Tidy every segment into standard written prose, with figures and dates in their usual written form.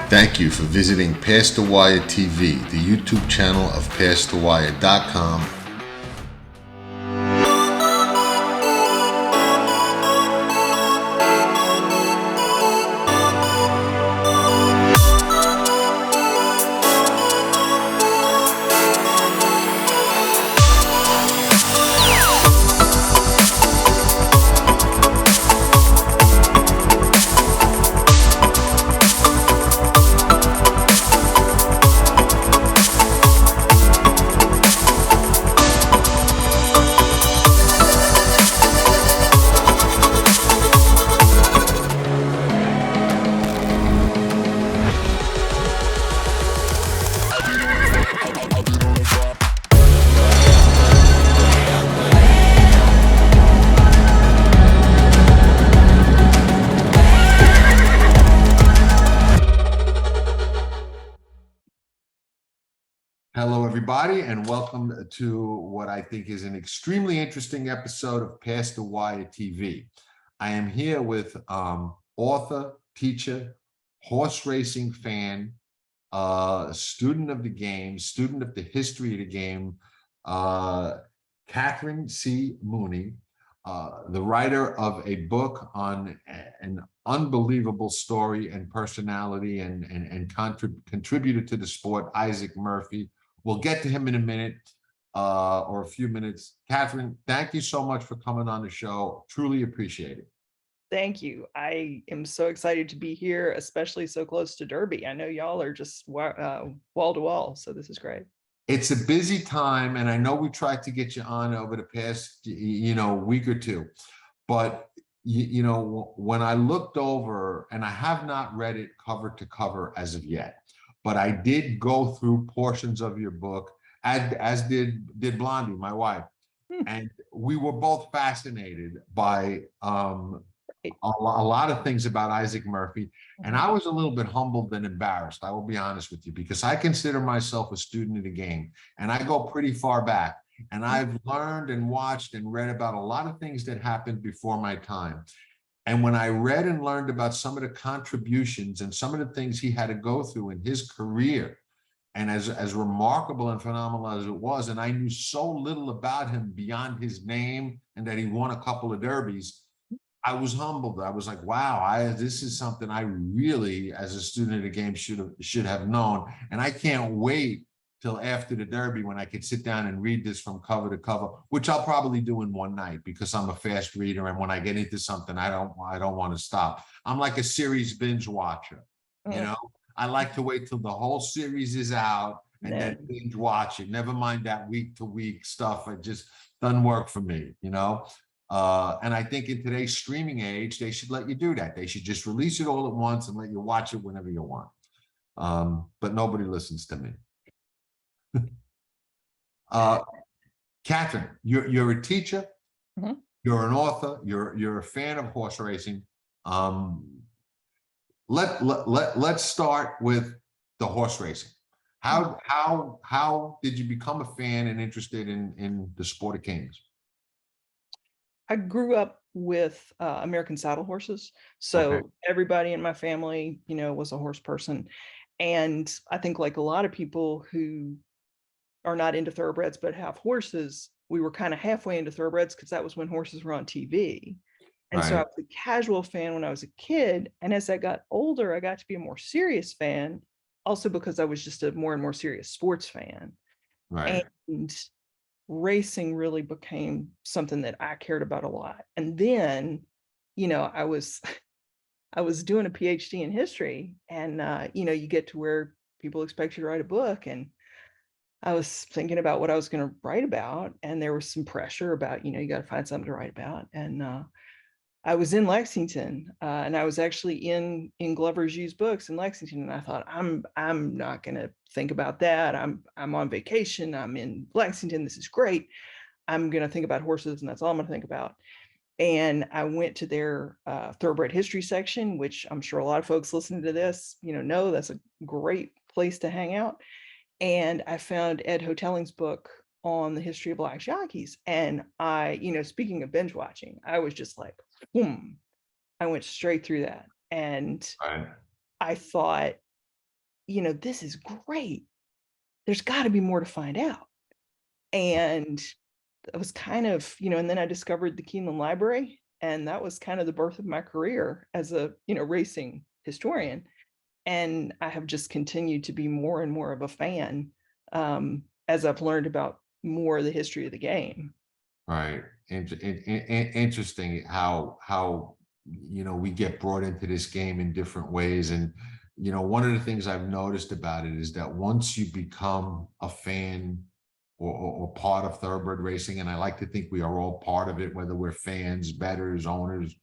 Thank you for visiting Past the Wire TV, the YouTube channel of PastTheWire.com. Hello, everybody, and welcome to what I think is an extremely interesting episode of Past the Wire TV. I am here with author, teacher, horse racing fan, student of the game, student of the history of the game, Katherine C. Mooney, the writer of a book on an unbelievable story and personality and contributor to the sport, Issac Murphy. We'll get to him in a minute or a few minutes. Katherine, thank you so much for coming on the show. Truly appreciate it. Thank you. I am so excited to be here, especially so close to Derby. I know y'all are just wall to wall, so this is great. It's a busy time, and I know we tried to get you on over the past, week or two, but when I looked over, and I have not read it cover to cover as of yet, but I did go through portions of your book, as did Blondie, my wife, and we were both fascinated by a lot of things about Issac Murphy. And I was a little bit humbled and embarrassed, I will be honest with you, because I consider myself a student of the game, and I go pretty far back. And I've learned and watched and read about a lot of things that happened before my time. And when I read and learned about some of the contributions and some of the things he had to go through in his career, and as remarkable and phenomenal as it was, and I knew so little about him beyond his name and that he won a couple of Derbies, I was humbled. I was like, wow, this is something I really, as a student of the game, should have known. And I can't wait till after the Derby when I could sit down and read this from cover to cover, which I'll probably do in one night because I'm a fast reader, and when I get into something, I don't want to stop. I'm like a series binge watcher, I like to wait till the whole series is out and then binge watch it. Never mind that week to week stuff. It just doesn't work for me, And I think in today's streaming age, they should let you do that. They should just release it all at once and let you watch it whenever you want. But nobody listens to me. Katherine, you're a teacher, you're an author, you're a fan of horse racing. Let's start with the horse racing. How did you become a fan and interested in the sport of canes? I grew up with American saddle horses. So everybody in my family, was a horse person. And I think like a lot of people who are not into thoroughbreds but have horses, we were kind of halfway into thoroughbreds because that was when horses were on TV. And so I was a casual fan when I was a kid. And as I got older, I got to be a more serious fan, also because I was just a more and more serious sports fan. Right. And racing really became something that I cared about a lot. And then, I was doing a PhD in history, and you get to where people expect you to write a book, and I was thinking about what I was going to write about, and there was some pressure about, you got to find something to write about. And I was in Lexington, and I was actually in Glover's used books in Lexington, and I thought, I'm not going to think about that. I'm on vacation. I'm in Lexington. This is great. I'm going to think about horses, and that's all I'm going to think about. And I went to their thoroughbred history section, which I'm sure a lot of folks listening to this, know that's a great place to hang out. And I found Ed Hotelling's book on the history of black jockeys. And I, speaking of binge watching, I was just like, boom, I went straight through that. And I thought, this is great. There's got to be more to find out. And that was kind of, and then I discovered the Keeneland Library, and that was kind of the birth of my career as a, racing historian. And I have just continued to be more and more of a fan as I've learned about more of the history of the game. Right. Interesting how we get brought into this game in different ways. And one of the things I've noticed about it is that once you become a fan or part of thoroughbred racing, and I like to think we are all part of it, whether we're fans, bettors, owners,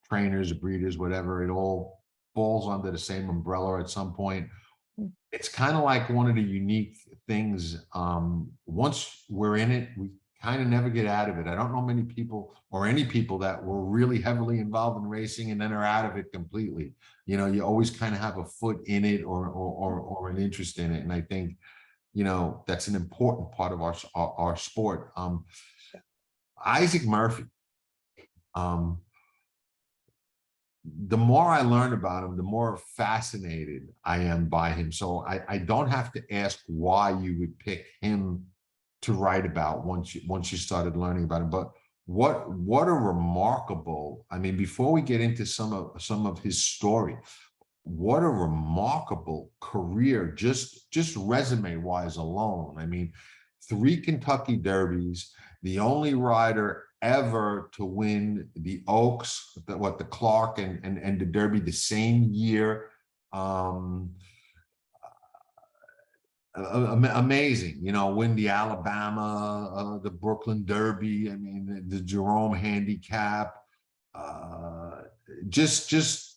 trainers, breeders, whatever, it all falls under the same umbrella at some point. It's kind of like one of the unique things. Once we're in it, we kind of never get out of it. I don't know many people or any people that were really heavily involved in racing and then are out of it completely. You always kind of have a foot in it or an interest in it. And I think, that's an important part of our sport. Issac Murphy, the more I learn about him, the more fascinated I am by him. So I don't have to ask why you would pick him to write about once you started learning about him. But what a remarkable, I mean, before we get into some of his story, what a remarkable career, just resume wise alone. I mean, 3 Kentucky Derbies, the only rider ever to win the Oaks, the Clark and the Derby the same year. Amazing, win the Alabama, the Brooklyn Derby. I mean, the Jerome Handicap, just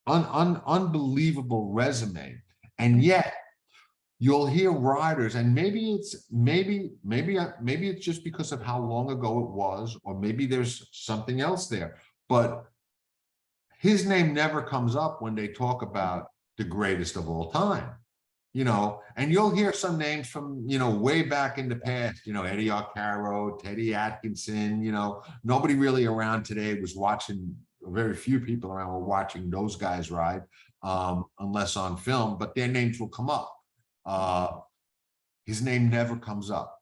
unbelievable resume. And yet you'll hear riders, and maybe it's just because of how long ago it was, or maybe there's something else there, but his name never comes up when they talk about the greatest of all time. And you'll hear some names from, way back in the past, Eddie Arcaro, Teddy Atkinson, nobody really around today was watching, very few people around were watching those guys ride, unless on film, but their names will come up. His name never comes up.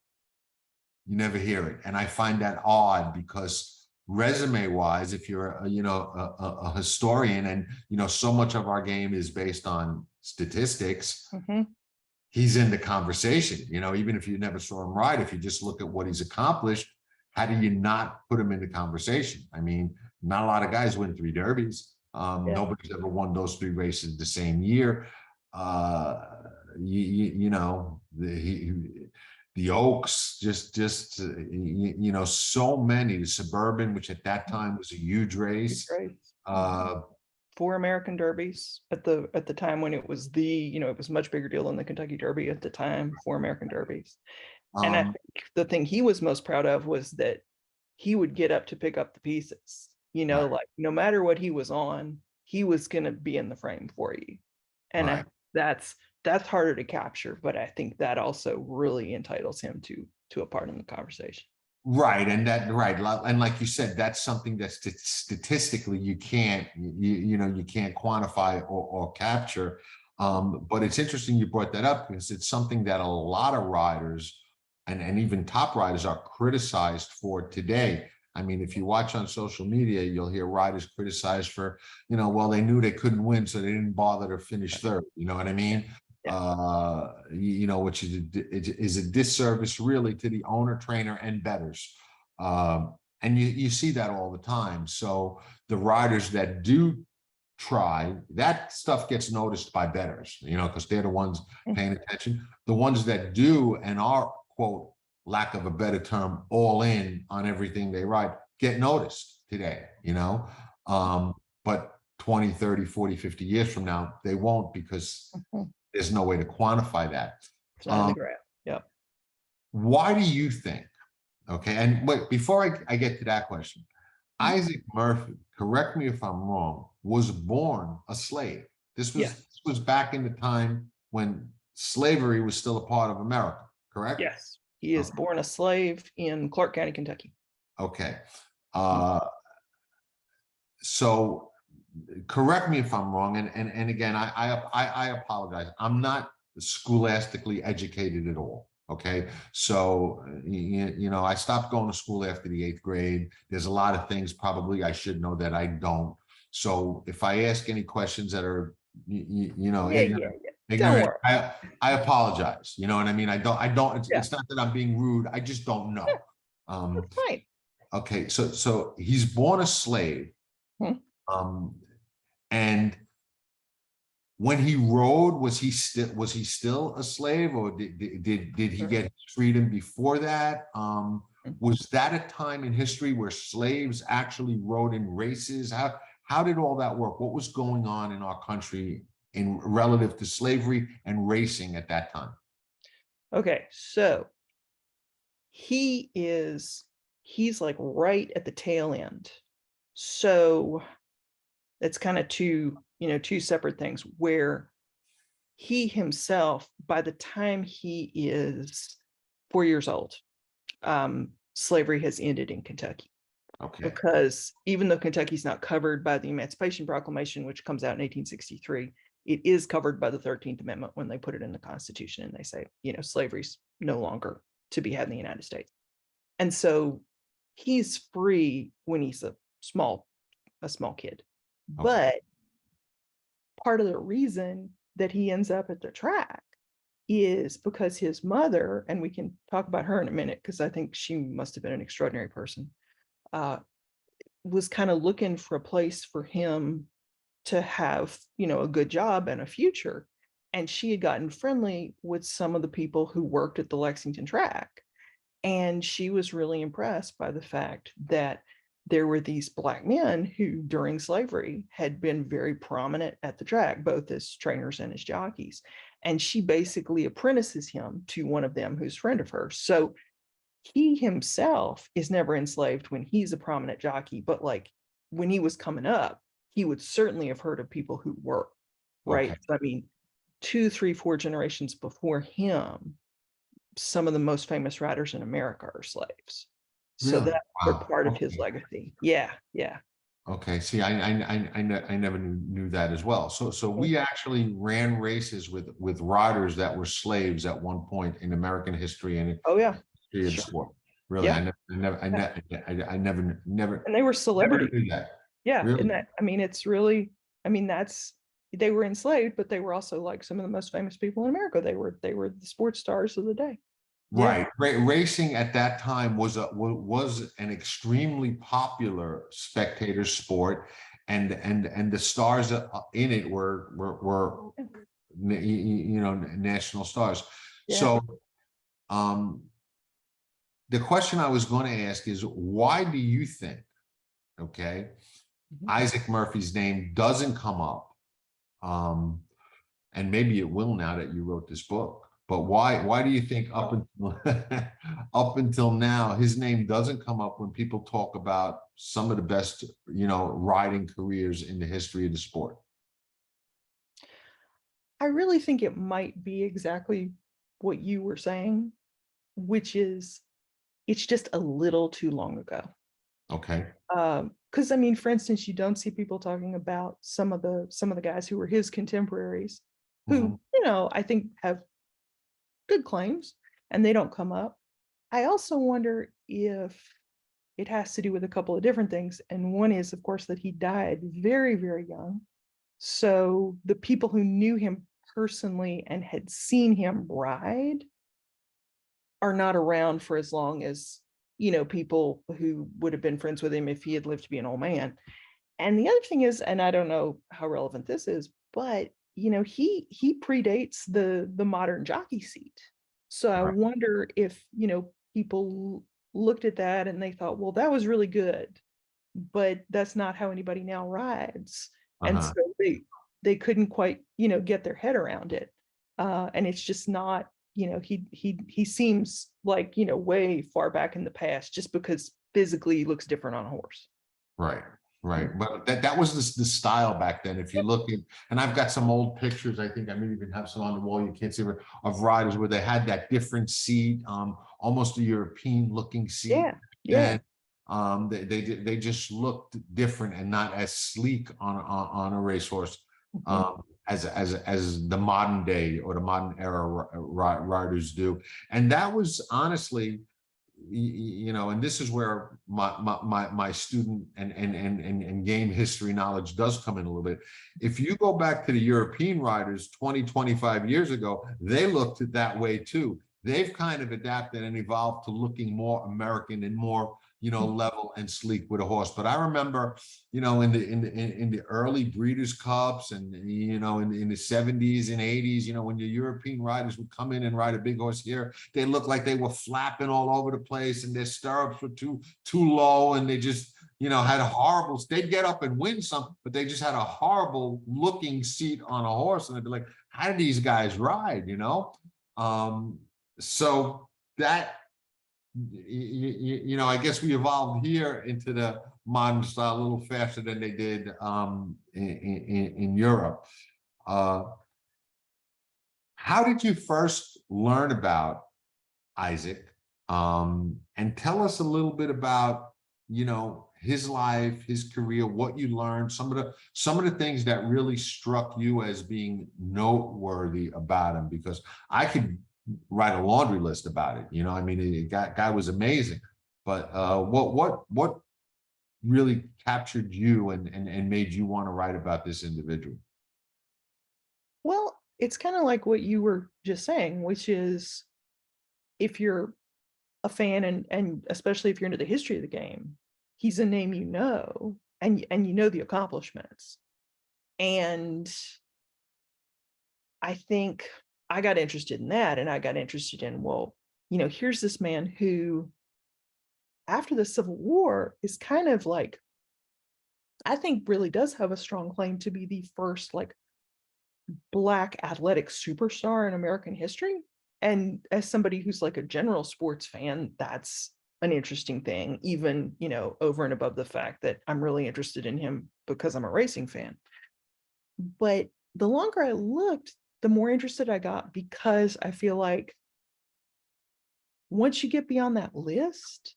You never hear it. And I find that odd because resume wise, if you're a historian, and so much of our game is based on statistics, he's in the conversation. Even if you never saw him ride, if you just look at what he's accomplished, how do you not put him in the conversation? I mean, not a lot of guys win 3 Derbies. Nobody's ever won those 3 races the same year. The Oaks, just so many. The Suburban, which at that time was a huge race. 4 American Derbies at the time when it was it was a much bigger deal than the Kentucky Derby at the time. 4 American Derbies. And I think the thing he was most proud of was that he would get up to pick up the pieces. Like no matter what he was on, he was going to be in the frame for you. And that's harder to capture, but I think that also really entitles him to a part in the conversation. Right. And like you said, that's something that statistically you can't quantify or capture. But it's interesting you brought that up because it's something that a lot of riders and even top riders are criticized for today. I mean, if you watch on social media, you'll hear riders criticized for, well, they knew they couldn't win, so they didn't bother to finish third. You know what I mean? Which is a disservice really to the owner, trainer, and bettors. And you see that all the time. So the riders that do try, that stuff gets noticed by bettors, because they're the ones paying attention. The ones that do and are, quote, lack of a better term, all in on everything they ride, get noticed today, but 20, 30, 40, 50 years from now, they won't, because there's no way to quantify that. It's not in the graph. Yep. Why do you think, okay, and wait, before I get to that question, Issac Murphy, correct me if I'm wrong, was born a slave. This was back in the time when slavery was still a part of America, correct? Yes. He is born a slave in Clark County, Kentucky. Okay. So correct me if I'm wrong. And again, I apologize. I'm not scholastically educated at all. Okay, so you know, I stopped going to school after the 8th grade. There's a lot of things probably I should know that I don't. So if I ask any questions that are you know, Yeah, yeah, yeah. Don't ignorant, worry. I apologize. You know what I mean? I don't. Yeah, It's not that I'm being rude. I just don't know. that's fine. Okay, so he's born a slave, Hmm. um, and when he rode, was he still a slave, or did he get his freedom before that? Was that a time in history where slaves actually rode in races? How did all that work? What was going on in our country in relative to slavery and racing at that time? Okay, so he's like right at the tail end. So it's kind of two separate things where he himself, by the time he is 4 years old, slavery has ended in Kentucky. Okay. Because even though Kentucky's not covered by the Emancipation Proclamation, which comes out in 1863, it is covered by the 13th Amendment when they put it in the Constitution and they say, slavery's no longer to be had in the United States. And so he's free when he's a small kid. Okay. But part of the reason that he ends up at the track is because his mother, and we can talk about her in a minute because I think she must have been an extraordinary person, was kind of looking for a place for him to have, a good job and a future. And she had gotten friendly with some of the people who worked at the Lexington track. And she was really impressed by the fact that there were these Black men who, during slavery, had been very prominent at the track, both as trainers and as jockeys. And she basically apprentices him to one of them who's a friend of hers. So he himself is never enslaved when he's a prominent jockey, but like when he was coming up, he would certainly have heard of people who were, right? Okay. I mean, 2, 3, 4 generations before him, some of the most famous riders in America are slaves. So Really? that's Wow. part of his Okay. legacy. Yeah, yeah. Okay, see, I never knew that as well. So we actually ran races with riders that were slaves at one point in American history and Oh yeah, history of the sure. sport. Really, Yeah. I never And they were never celebrities. knew that. Yeah, Really? and that, I mean, it's really, I mean, that's, they were enslaved, but they were also like some of the most famous people in America. They were the sports stars of the day. Yeah. Right. Racing at that time was an extremely popular spectator sport, and the stars in it were national stars. Yeah. So the question I was going to ask is, why do you think, okay, Isaac Murphy's name doesn't come up? And maybe it will now that you wrote this book. But why do you think up until up until now his name doesn't come up when people talk about some of the best, riding careers in the history of the sport? I really think it might be exactly what you were saying, which is it's just a little too long ago. Okay. Because I mean, for instance, you don't see people talking about some of the guys who were his contemporaries, who, I think have good claims, and they don't come up. I also wonder if it has to do with a couple of different things. And one is, of course, that he died very, very young. So the people who knew him personally and had seen him ride are not around for as long as, people who would have been friends with him if he had lived to be an old man. And the other thing is, and I don't know how relevant this is, but he predates the modern jockey seat. So I Right. wonder if, people looked at that and they thought, well, that was really good, but that's not how anybody now rides. And so they couldn't quite, get their head around it. And it's just not, he seems like, way far back in the past just because physically he looks different on a horse. Right. Right. But that was the style back then. If you look at, and I've got some old pictures, I think I may even have some on the wall, you can't see, of riders where they had that different seat, almost a European looking seat. Yeah. Yeah. And they just looked different and not as sleek on a racehorse. as the modern day or the modern era writers do. And that was honestly, and this is where my student and game history knowledge does come in a little bit. If you go back to the European writers 20-25 years ago, they looked at that way too. They've kind of adapted and evolved to looking more American and more, level and sleek with a horse. But I remember, in the early Breeders' Cups and in the 70s and 80s, when the European riders would come in and ride a big horse here, they looked like they were flapping all over the place and their stirrups were too low, and they just had a horrible. They'd get up and win some, but they just had a horrible looking seat on a horse, and they'd be like, "How do these guys ride?" So that. I guess we evolved here into the modern style a little faster than they did in Europe. How did you first learn about Issac? And tell us a little bit about, his life, his career, what you learned, some of the things that really struck you as being noteworthy about him, because I could write a laundry list about it. The guy was amazing. But what really captured you and made you want to write about this individual? Well, it's kind of like what you were just saying, which is if you're a fan and especially if you're into the history of the game, he's a name and you know the accomplishments. And I think I got interested in that, and I got interested in, well, here's this man who, after the Civil War, is kind of like, I think really does have a strong claim to be the first like Black athletic superstar in American history. And as somebody who's like a general sports fan, that's an interesting thing, even, over and above the fact that I'm really interested in him because I'm a racing fan. But the longer I looked, the more interested I got, because I feel like once you get beyond that list,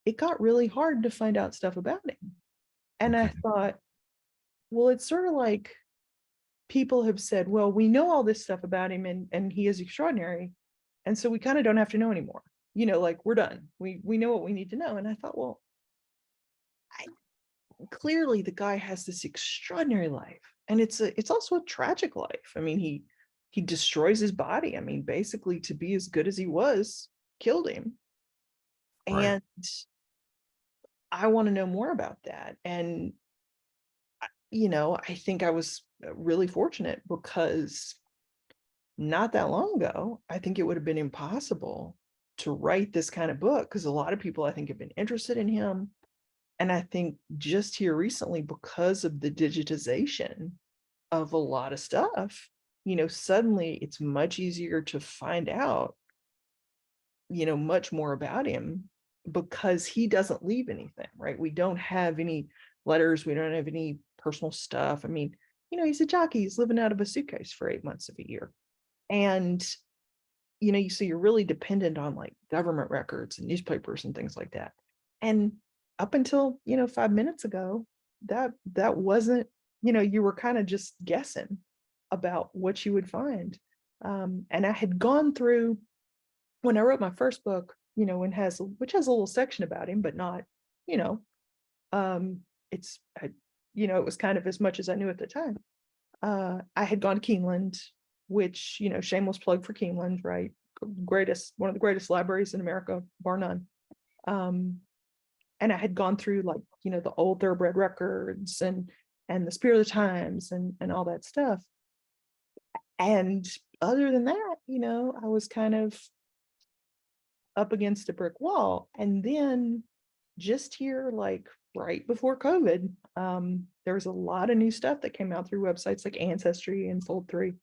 it got really hard to find out stuff about him. And I thought, well, it's sort of like people have said, well, we know all this stuff about him and he is extraordinary. And so we kind of don't have to know anymore. Like we're done. We know what we need to know. And I thought, well, clearly the guy has this extraordinary life. And it's also a tragic life. I mean, he destroys his body. I mean, basically, to be as good as he was killed him. Right. And I want to know more about that. And, I think I was really fortunate, because not that long ago, I think it would have been impossible to write this kind of book, because a lot of people, I think, have been interested in him. And I think just here recently, because of the digitization of a lot of stuff, suddenly it's much easier to find out, much more about him, because he doesn't leave anything, right? We don't have any letters. We don't have any personal stuff. I mean, he's a jockey. He's living out of a suitcase for 8 months of a year. And, so you're really dependent on like government records and newspapers and things like that. And up until, 5 minutes ago, that wasn't, you were kind of just guessing about what you would find. And I had gone through, when I wrote my first book, which has a little section about him, but not, it was kind of as much as I knew at the time. I had gone to Keeneland, which, shameless plug for Keeneland, right? One of the greatest libraries in America, bar none. And I had gone through like, the old thoroughbred records and the Spirit of the Times and all that stuff. And other than that, I was kind of up against a brick wall. And then just here, like right before COVID, there was a lot of new stuff that came out through websites like Ancestry and Fold3,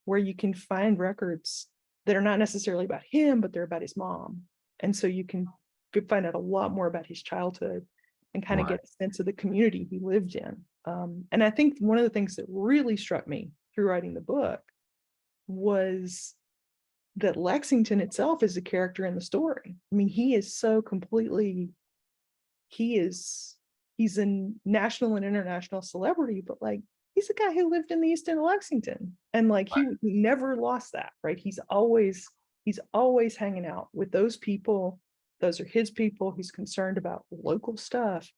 where you can find records that are not necessarily about him, but they're about his mom. And so you can find out a lot more about his childhood and kind of get a sense of the community he lived in. And I think one of the things that really struck me through writing the book was that Lexington itself is a character in the story. I mean, he is so completely, he's a national and international celebrity, but like he's a guy who lived in the East End of Lexington, and like he never lost that, right? He's always hanging out with those people. Those are his people. He's concerned about local stuff.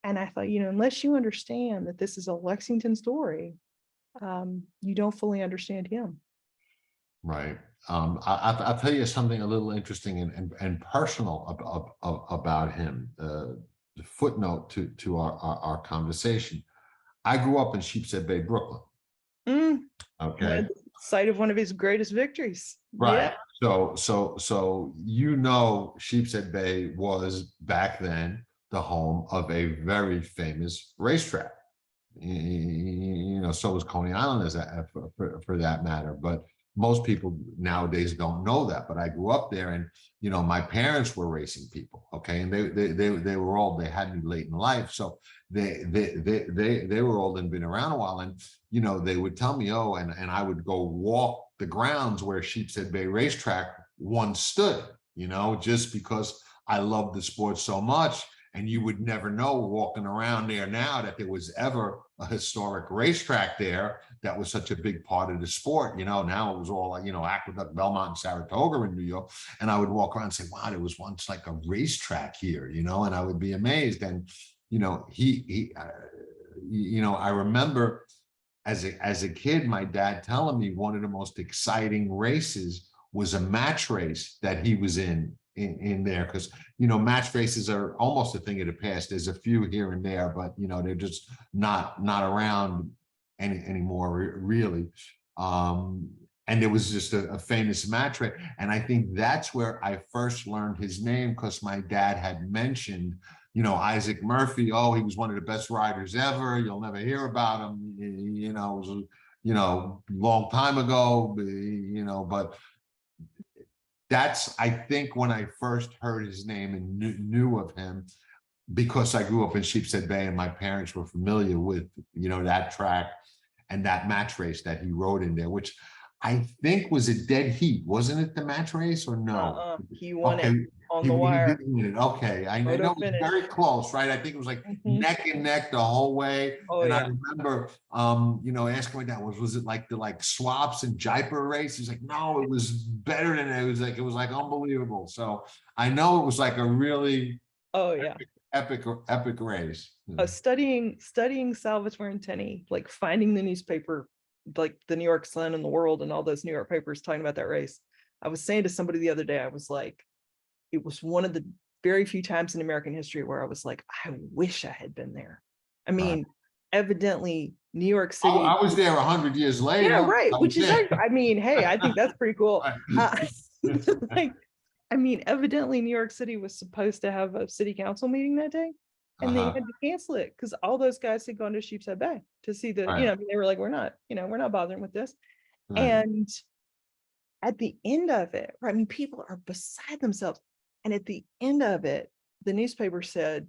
And I thought, unless you understand that this is a Lexington story, you don't fully understand him. Right. I'll tell you something a little interesting and personal about him. The footnote to our conversation. I grew up in Sheepshead Bay, Brooklyn. Okay. Site of one of his greatest victories. Right. Yeah. So Sheepshead Bay was back then the home of a very famous racetrack. So was Coney Island for that matter. But most people nowadays don't know that. But I grew up there, and my parents were racing people. Okay, and they were old. They had me late in life, so they were old and been around a while. And they would tell me, oh, and I would go walk the grounds where Sheepshead Bay Racetrack once stood. Just because I love the sport so much. And you would never know walking around there now that there was ever a historic racetrack there that was such a big part of the sport. Now it was all like, Aqueduct, Belmont, and Saratoga in New York. And I would walk around and say, wow, there was once like a racetrack here, and I would be amazed. And, I remember as a kid, my dad telling me one of the most exciting races was a match race that he was in there, because match races are almost a thing of the past. There's a few here and there, but they're just not around anymore really. And there was just a famous match race, and I think that's where I first learned his name, because my dad had mentioned Isaac Murphy. Oh, he was one of the best riders ever. You'll never hear about him. It was long time ago. But that's, I think, when I first heard his name and knew of him, because I grew up in Sheepshead Bay and my parents were familiar with, that track and that match race that he rode in there, which I think was a dead heat. Wasn't it the match race, or no? He won it on the He wire. did win it. Okay. I know it was very close, right? I think it was like neck and neck the whole way. Oh, and yeah. I remember, asking my dad, was it like the swaps and jaipur race? He's like, no, it was better than it. It was like unbelievable. So I know it was like a really epic race. Studying Salvatore and Tenney, like finding the newspaper, like the New York Sun and the World and all those New York papers talking about that race. I was saying to somebody the other day, I was like, it was one of the very few times in American history where I was like, I wish I had been there. I mean, evidently New York City. I was there 100 years later. Yeah, right. Which is, I mean, hey, I think that's pretty cool. Evidently New York City was supposed to have a city council meeting that day, and they had to cancel it because all those guys had gone to Sheepshead Bay to see the, they were like, we're not bothering with this. And at the end of it, right, people are beside themselves. And at the end of it, the newspaper said,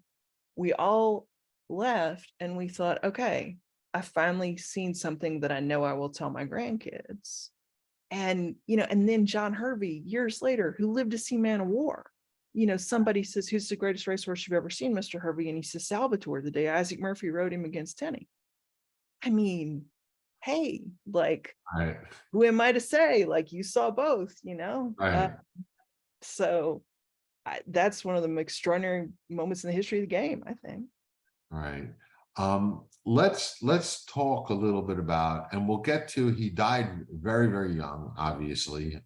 we all left and we thought, okay, I finally seen something that I know I will tell my grandkids. And, and then John Hervey, years later, who lived to see Man of War, somebody says, who's the greatest racehorse you've ever seen, Mr. Hervey? And he says, Salvatore, the day Isaac Murphy rode him against Tenney. I mean, hey, who am I to say, you saw both, so that's one of the extraordinary moments in the history of the game, I think. Right. Let's talk a little bit about, and we'll get to, he died very, very young, obviously.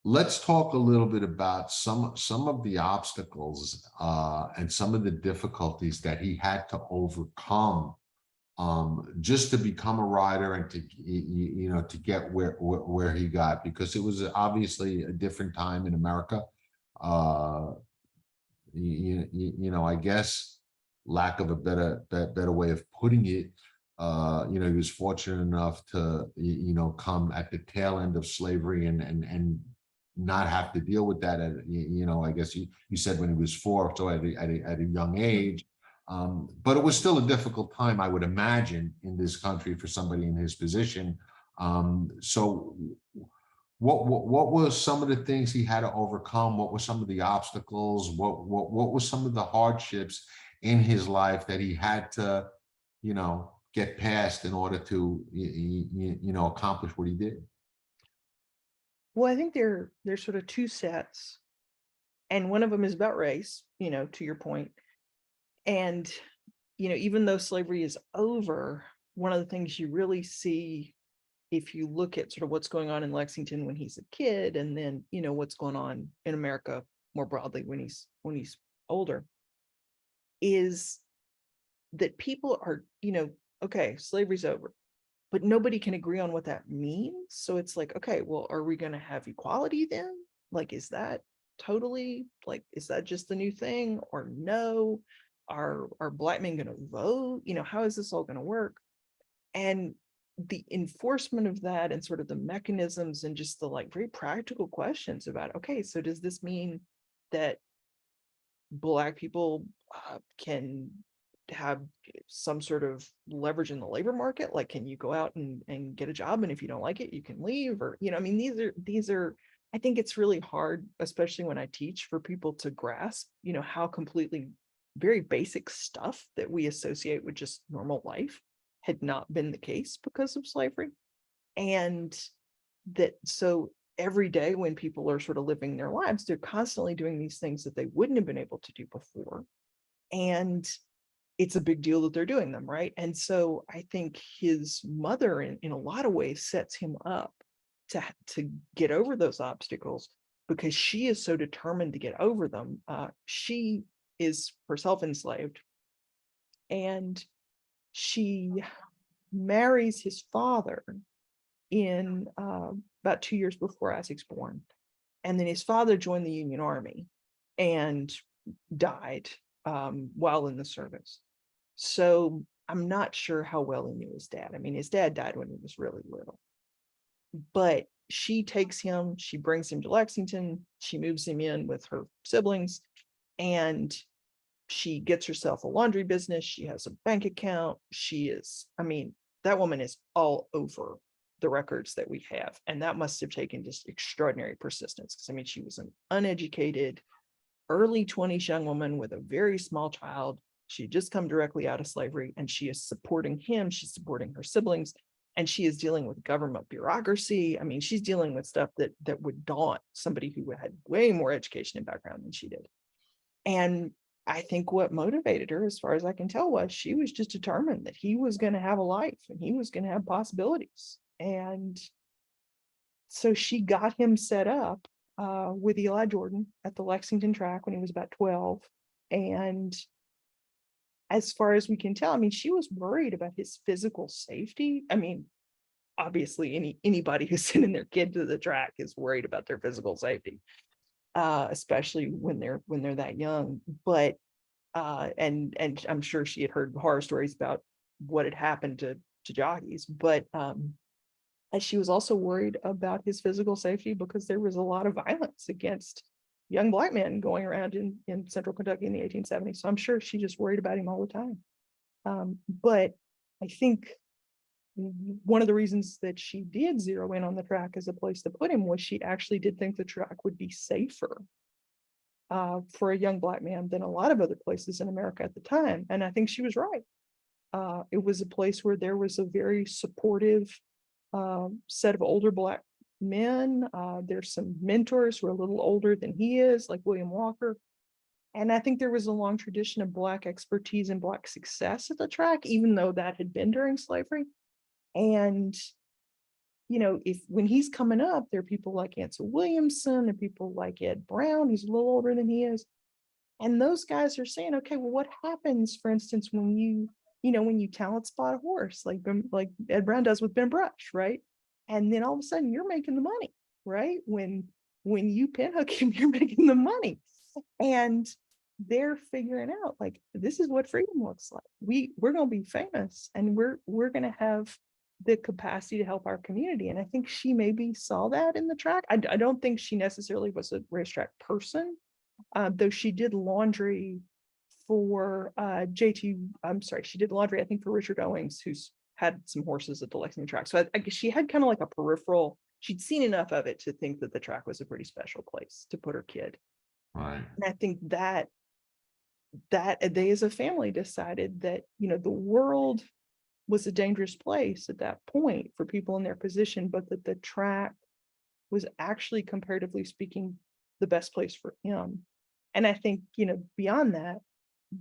Let's talk a little bit about some of the obstacles and some of the difficulties that he had to overcome just to become a rider and to to get where he got, because it was obviously a different time in America. I guess, lack of a better way of putting it, he was fortunate enough to come at the tail end of slavery and not have to deal with that at, I guess you said when he was 4, so at a young age. But it was still a difficult time, I would imagine, in this country for somebody in his position. So what were some of the things he had to overcome? What were some of the obstacles? What were some of the hardships in his life that he had to, get past in order to, accomplish what he did? Well, I think there's sort of two sets, and one of them is about race, to your point. And, even though slavery is over, one of the things you really see if you look at sort of what's going on in Lexington when he's a kid, and then, what's going on in America more broadly when he's older, is that people are, okay, slavery's over, but nobody can agree on what that means. So it's like, okay, well, are we going to have equality then? Like, is that is that just the new thing, or no? Are Black men going to vote? How is this all going to work? And the enforcement of that, and sort of the mechanisms, and just the very practical questions about, okay, so does this mean that Black people can have some sort of leverage in the labor market? Like, can you go out and get a job, and if you don't like it, you can leave? Or, I mean, these are, I think it's really hard, especially when I teach, for people to grasp, how completely very basic stuff that we associate with just normal life had not been the case because of slavery. And so every day when people are sort of living their lives, they're constantly doing these things that they wouldn't have been able to do before. And it's a big deal that they're doing them, right? And so I think his mother, in a lot of ways, sets him up to get over those obstacles, because she is so determined to get over them. She is herself enslaved, and she marries his father in about 2 years before Isaac's born. And then his father joined the Union Army and died while in the service. So I'm not sure how well he knew his dad. I mean, his dad died when he was really little. But she takes him, she brings him to Lexington, she moves him in with her siblings, and she gets herself a laundry business. She has a bank account. That woman is all over the records that we have. And that must have taken just extraordinary persistence. Because she was an uneducated, early 20s young woman with a very small child. She had just come directly out of slavery, and she is supporting him. She's supporting her siblings, and she is dealing with government bureaucracy. She's dealing with stuff that would daunt somebody who had way more education and background than she did. And I think what motivated her, as far as I can tell, was she was just determined that he was going to have a life and he was going to have possibilities. And so she got him set up with Eli Jordan at the Lexington track when he was about 12. And as far as we can tell, she was worried about his physical safety. Obviously anybody who's sending their kid to the track is worried about their physical safety, especially when they're that young. But and I'm sure she had heard horror stories about what had happened to jockeys. But she was also worried about his physical safety, because there was a lot of violence against young Black men going around in central Kentucky in the 1870s. So I'm sure she just worried about him all the time. But I think one of the reasons that she did zero in on the track as a place to put him was she actually did think the track would be safer for a young Black man than a lot of other places in America at the time. And I think she was right. It was a place where there was a very supportive set of older Black men. There's some mentors who are a little older than he is, like William Walker. And I think there was a long tradition of Black expertise and Black success at the track, even though that had been during slavery. And, when he's coming up, there are people like Ansel Williamson and people like Ed Brown, who's a little older than he is. And those guys are saying, okay, well, what happens, for instance, when you talent spot a horse, like Ed Brown does with Ben Brush, right? And then all of a sudden you're making the money, right? When you pinhook him, you're making the money. And they're figuring out, like, this is what freedom looks like. We're going to be famous, and we're going to have the capacity to help our community. And I think she maybe saw that in the track. I don't think she necessarily was a racetrack person, though she did laundry for she did laundry, I think, for Richard Owings, who's had some horses at the Lexington track. So I guess she had kind of like a peripheral, she'd seen enough of it to think that the track was a pretty special place to put her kid. Right. And I think that they as a family decided that, the world was a dangerous place at that point for people in their position, but that the track was actually, comparatively speaking, the best place for him. And I think, beyond that,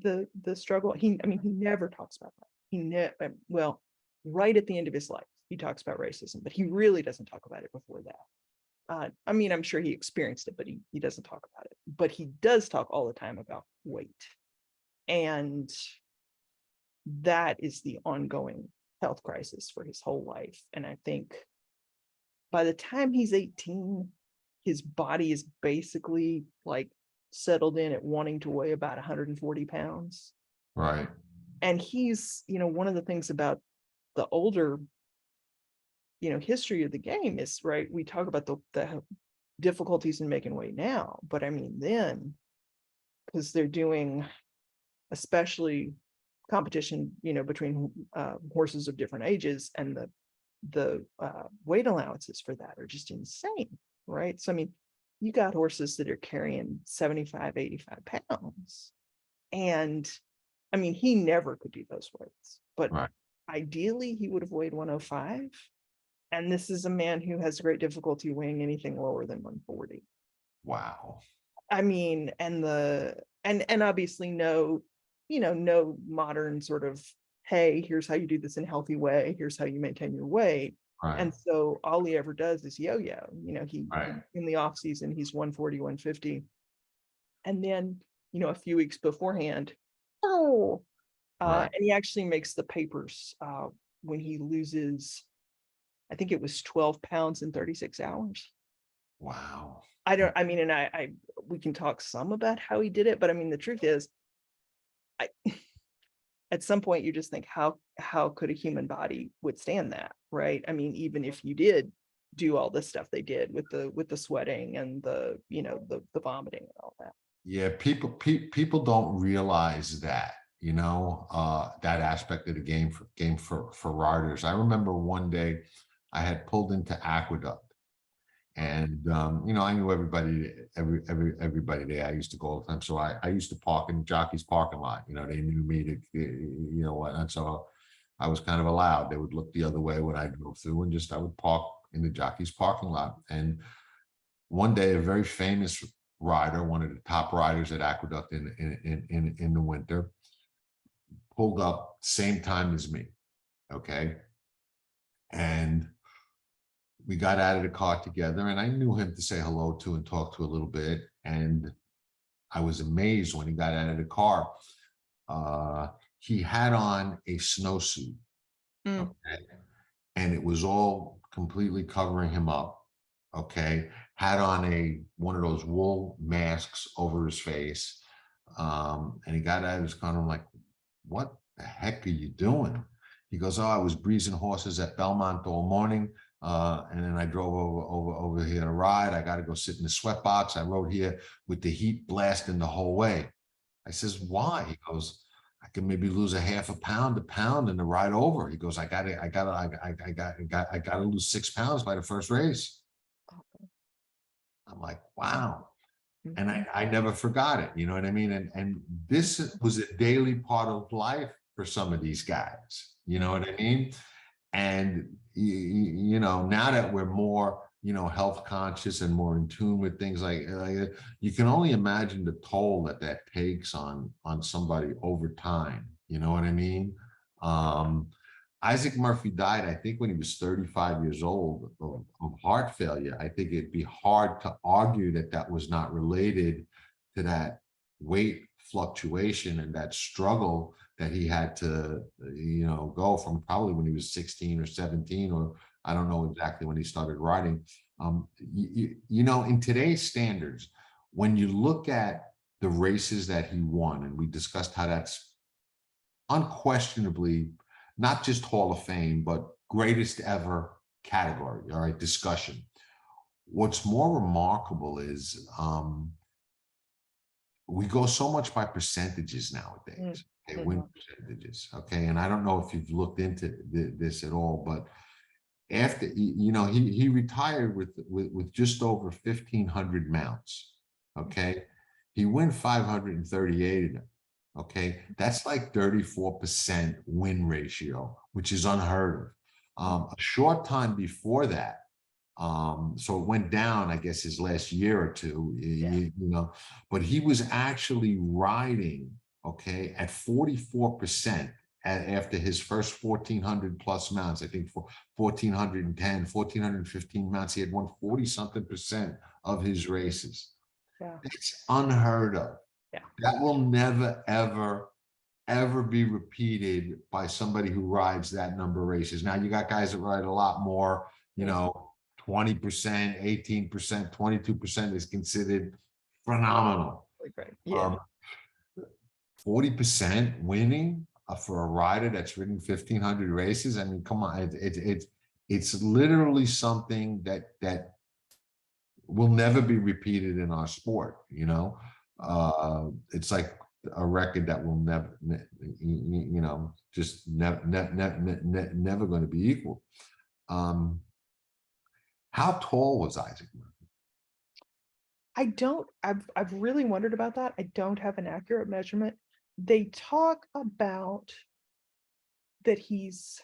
the struggle, he never talks about that. He never, well, right at the end of his life, he talks about racism, but he really doesn't talk about it before that. I'm sure he experienced it, but he doesn't talk about it. But he does talk all the time about weight. And that is the ongoing health crisis for his whole life. And I think by the time he's 18, his body is basically like settled in at wanting to weigh about 140 pounds. Right. And he's, one of the things about the older, history of the game is, right, we talk about the difficulties in making weight now, but then, because they're doing, especially competition, between horses of different ages, and the weight allowances for that are just insane, right? So you got horses that are carrying 75, 85 pounds, and he never could do those weights, but Right. ideally he would have weighed 105, and this is a man who has great difficulty weighing anything lower than 140. Wow. And obviously no modern sort of, hey, here's how you do this in a healthy way, here's how you maintain your weight. Right. And so all he ever does is yo-yo. He Right. in the off season, he's 140, 150. And then, a few weeks beforehand, Right. and he actually makes the papers when he loses, I think it was 12 pounds in 36 hours. Wow. We can talk some about how he did it, but the truth is, at some point you just think, how could a human body withstand that, right? Even if you did do all this stuff they did with the sweating and the vomiting and all that. Yeah, people don't realize that, that aspect of the game for riders. I remember one day I had pulled into Aqueduct, and I knew everybody there. I used to go all the time, so I used to park in Jockey's parking lot. They knew me to, and so I was kind of allowed. They would look the other way when I drove through, and I would park in the Jockey's parking lot. And one day, a very famous rider, one of the top riders at Aqueduct in the winter, pulled up same time as me. Okay. And we got out of the car together, and I knew him to say hello to and talk to a little bit. And I was amazed when he got out of the car. He had on a snowsuit. Okay. And it was all completely covering him up. Okay. Had on one of those wool masks over his face. And he got out of his car, and I'm like, what the heck are you doing? He goes, oh, I was breezing horses at Belmont all morning. And then I drove over here to ride. I got to go sit in the sweat box. I rode here with the heat blasting the whole way. I says, why? He goes, I can maybe lose a half a pound in the ride over. He goes, I got to lose 6 pounds by the first race. I'm like, wow. And I never forgot it. You know what I mean? And this was a daily part of life for some of these guys. You know what I mean? And, now that we're more, health conscious and more in tune with things like you can only imagine the toll that takes on somebody over time. You know what I mean? Isaac Murphy died, I think, when he was 35 years old of heart failure. I think it'd be hard to argue that was not related to that weight fluctuation and that struggle that he had to, go from probably when he was 16 or 17, or I don't know exactly when he started riding. In today's standards, when you look at the races that he won, and we discussed how that's unquestionably not just Hall of Fame, but greatest ever category, all right, discussion. What's more remarkable is we go so much by percentages nowadays. Okay, win percentages. Okay, and I don't know if you've looked into this at all, but after he retired with just over 1,500 mounts. Okay, he won 538 of them. Okay, that's like 34% win ratio, which is unheard of. A short time before that, so it went down, I guess, his last year or two, you know, but he was actually riding, okay, at 44% after his first 1,400 plus mounts. I think for 1,410, 1,415 mounts, he had won 40 something percent of his races. Yeah. It's unheard of. Yeah. That will never, ever be repeated by somebody who rides that number of races. Now you got guys that ride a lot more, you know, 20%, 18%, 22% is considered phenomenal. Right. Yeah. 40% winning for a rider that's ridden 1,500 races. I mean, come on, it's literally something that will never be repeated in our sport. You know, it's like a record that will never, you know, just never going to be equal. How tall was Isaac Murphy? I've really wondered about that. I don't have an accurate measurement. They talk about that he's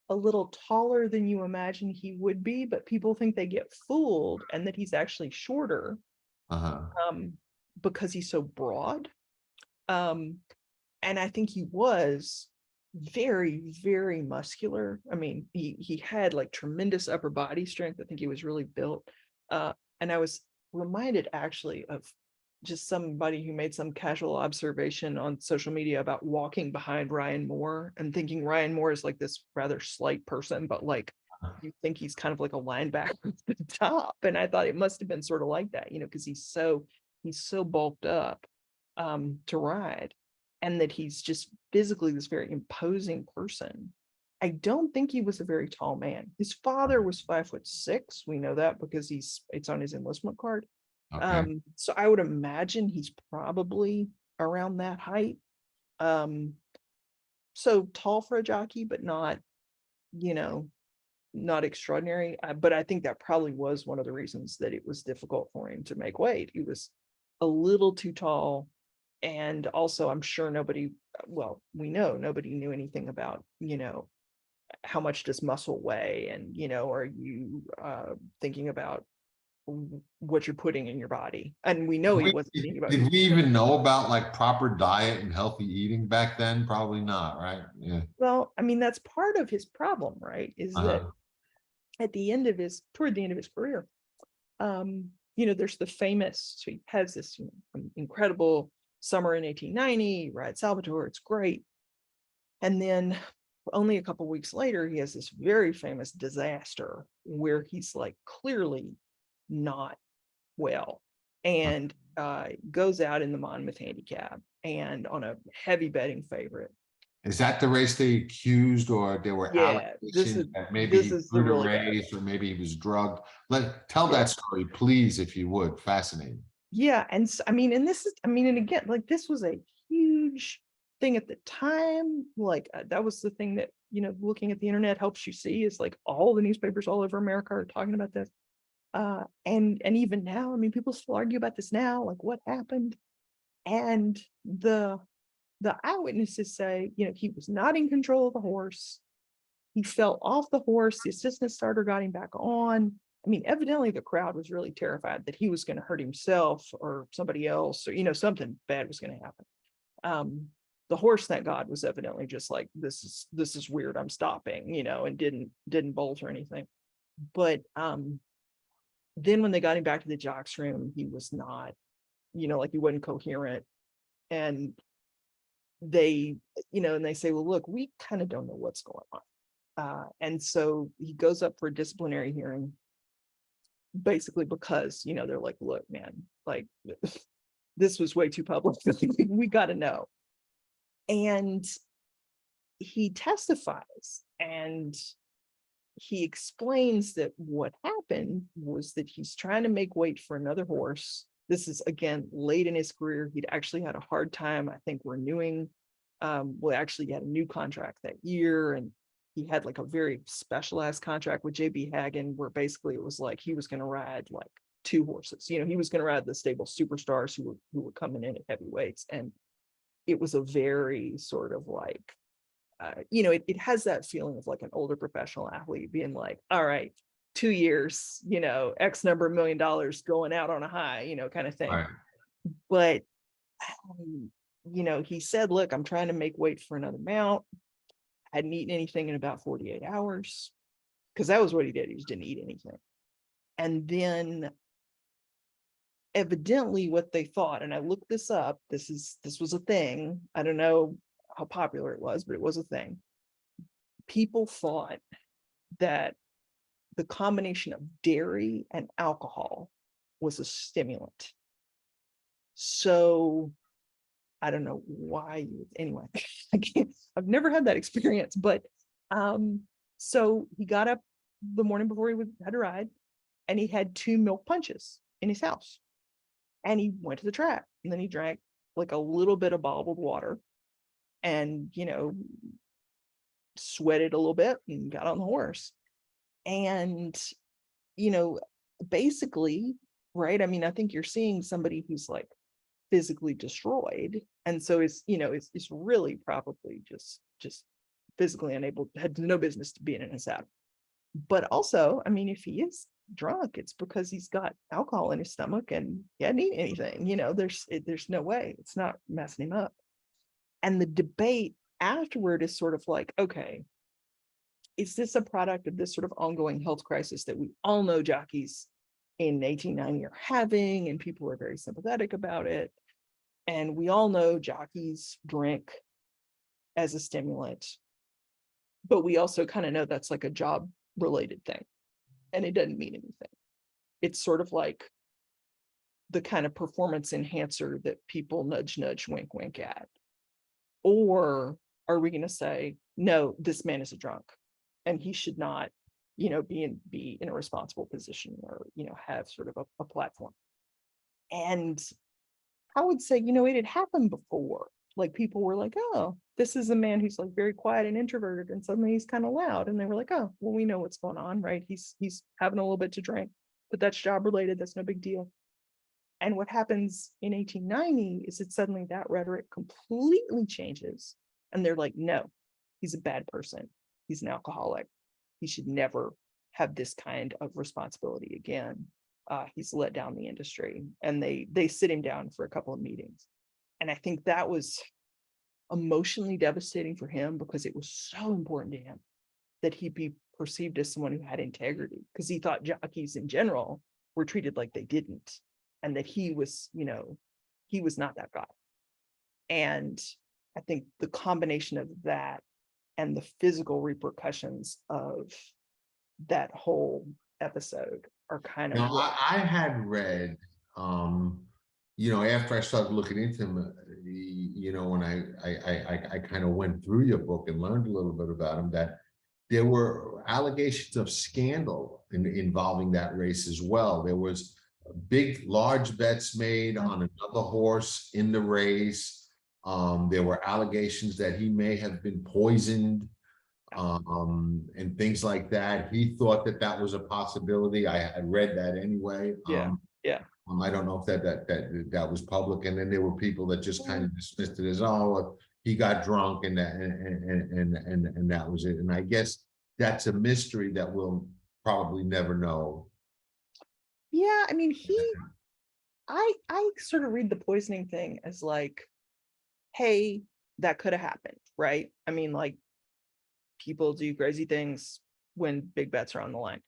a little taller than you imagine he would be, but people think they get fooled and that he's actually shorter because he's so broad. And I think he was very, very muscular. I mean, he had like tremendous upper body strength. I think he was really built. And I was reminded actually of just somebody who made some casual observation on social media about walking behind Ryan Moore and thinking Ryan Moore is like this rather slight person, but like you think he's kind of like a linebacker at the top. And I thought it must have been sort of like that, you know, because he's so bulked up to ride, and that he's just physically this very imposing person. I don't think he was a very tall man. His father was 5'6". We know that because it's on his enlistment card. Okay. So I would imagine he's probably around that height. So tall for a jockey, but not, you know, not extraordinary. But I think that probably was one of the reasons that it was difficult for him to make weight. He was a little too tall. And also, I'm sure we know nobody knew anything about, you know, how much does muscle weigh? And, you know, are you thinking about what you're putting in your body? And we know he wasn't thinking about Did we even know about like proper diet and healthy eating back then? Probably not, right? Yeah. Well, I mean, that's part of his problem, right? Is that toward the end of his career, you know, there's the famous, so he has this incredible summer in 1890, rides Salvatore, it's great. And then only a couple weeks later, he has this very famous disaster where he's like clearly not well, and goes out in the Monmouth Handicap and on a heavy betting favorite. Is that the race they accused, or there were allegations that maybe he threw the race, or maybe he was drugged? Tell that story, please, if you would. Fascinating. Yeah, and I mean, and again, like this was a huge thing at the time. Like that was the thing that, you know, looking at the internet helps you see, is like all the newspapers all over America are talking about this. And even now, I mean, people still argue about this now, like what happened. And the eyewitnesses say, you know, he was not in control of the horse. He fell off the horse. The assistant starter got him back on. I mean, evidently the crowd was really terrified that he was going to hurt himself or somebody else, or, you know, something bad was going to happen. The horse, thank God, was evidently just like, this is weird, I'm stopping, you know, and didn't bolt or anything. But then when they got him back to the jocks room, he was not, you know, like he wasn't coherent. And they, you know, and they say, well, look, we kind of don't know what's going on. And so he goes up for a disciplinary hearing, basically because, you know, they're like, look, man, like this was way too public. We got to know. And he testifies, and he explains that what happened was that he's trying to make weight for another horse. This is, again, late in his career. He'd actually had a hard time, I think, renewing. Actually, he had a new contract that year, and he had like a very specialized contract with JB Hagan, where basically it was like he was going to ride like two horses. You know, he was going to ride the stable superstars who were coming in at heavyweights, and it was a very sort of like, it has that feeling of like an older professional athlete being like, all right, 2 years, X number of $1 million going out on a high, kind of thing. Right. But, he said, look, I'm trying to make weight for another mount. Hadn't eaten anything in about 48 hours because that was what he did. He just didn't eat anything. And then evidently what they thought, and I looked this up, this was a thing. I don't know how popular it was, but it was a thing. People thought that the combination of dairy and alcohol was a stimulant. So I don't know why anyway, I've never had that experience, but so he got up the morning before he had to ride, and he had 2 milk punches in his house. And he went to the track, and then he drank like a little bit of bottled water and, sweated a little bit and got on the horse. And, basically, right? I mean, I think you're seeing somebody who's like physically destroyed. And so it's really probably just physically unable, had no business to be in his saddle. But also, I mean, if he is drunk, it's because he's got alcohol in his stomach and he hadn't eaten anything. There's no way, it's not messing him up. And the debate afterward is sort of like, okay, is this a product of this sort of ongoing health crisis that we all know jockeys in 1890 are having, and people are very sympathetic about it? And we all know jockeys drink as a stimulant, but we also kind of know that's like a job related thing, and it doesn't mean anything. It's sort of like the kind of performance enhancer that people nudge, wink, wink at. Or are we going to say, no, this man is a drunk and he should not, be in a responsible position, or, have sort of a platform? And I would say, it had happened before. Like people were like, oh, this is a man who's like very quiet and introverted, and suddenly he's kind of loud. And they were like, oh, well, we know what's going on, right? He's having a little bit to drink, but that's job related. That's no big deal. And what happens in 1890 is that suddenly that rhetoric completely changes. And they're like, no, he's a bad person. He's an alcoholic. He should never have this kind of responsibility again. He's let down the industry. And they sit him down for a couple of meetings. And I think that was emotionally devastating for him, because it was so important to him that he be perceived as someone who had integrity, because he thought jockeys in general were treated like they didn't, and that he was not that guy. And I think the combination of that and the physical repercussions of that whole episode are kind of Now, I had read, after I started looking into him, when I kind of went through your book and learned a little bit about him, that there were allegations of scandal involving that race as well. There was large bets made on another horse in the race. There were allegations that he may have been poisoned, and things like that. He thought that was a possibility. I had read that anyway. Yeah. I don't know if that was public. And then there were people that just kind of dismissed it as, oh, he got drunk and that was it. And I guess that's a mystery that we'll probably never know. Yeah, I mean, I sort of read the poisoning thing as like, hey, that could have happened, right? I mean, like, people do crazy things when big bets are on the line.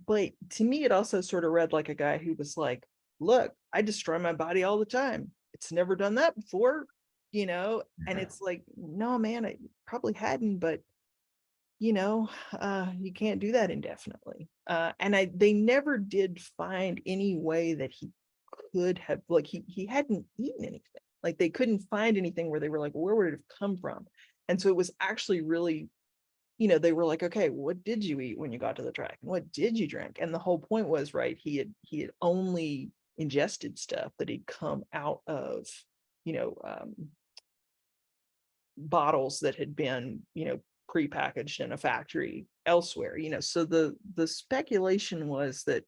But to me, it also sort of read like a guy who was like, look, I destroy my body all the time. It's never done that before, and it's like, no, man, I probably hadn't, but you can't do that indefinitely. And they never did find any way that he could have, like, he hadn't eaten anything. Like, they couldn't find anything where they were like, where would it have come from? And so it was actually really, they were like, okay, what did you eat when you got to the track? And what did you drink? And the whole point was, right, he had only ingested stuff that had come out of, bottles that had been, prepackaged in a factory elsewhere. So the speculation was that,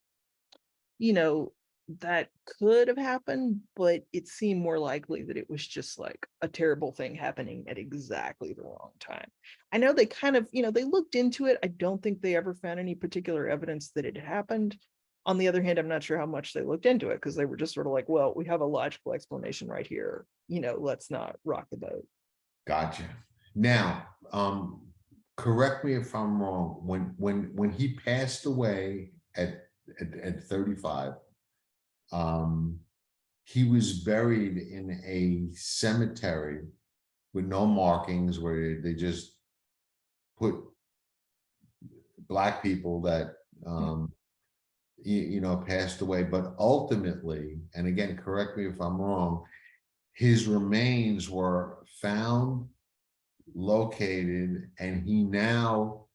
that could have happened, but it seemed more likely that it was just like a terrible thing happening at exactly the wrong time. I know they kind of, they looked into it. I don't think they ever found any particular evidence that it happened. On the other hand, I'm not sure how much they looked into it, because they were just sort of like, well, we have a logical explanation right here. Let's not rock the boat. Gotcha. Now, correct me if I'm wrong. When he passed away at 35, he was buried in a cemetery with no markings, where they just put Black people that passed away. But ultimately, and again, correct me if I'm wrong, his remains were found, located, and he now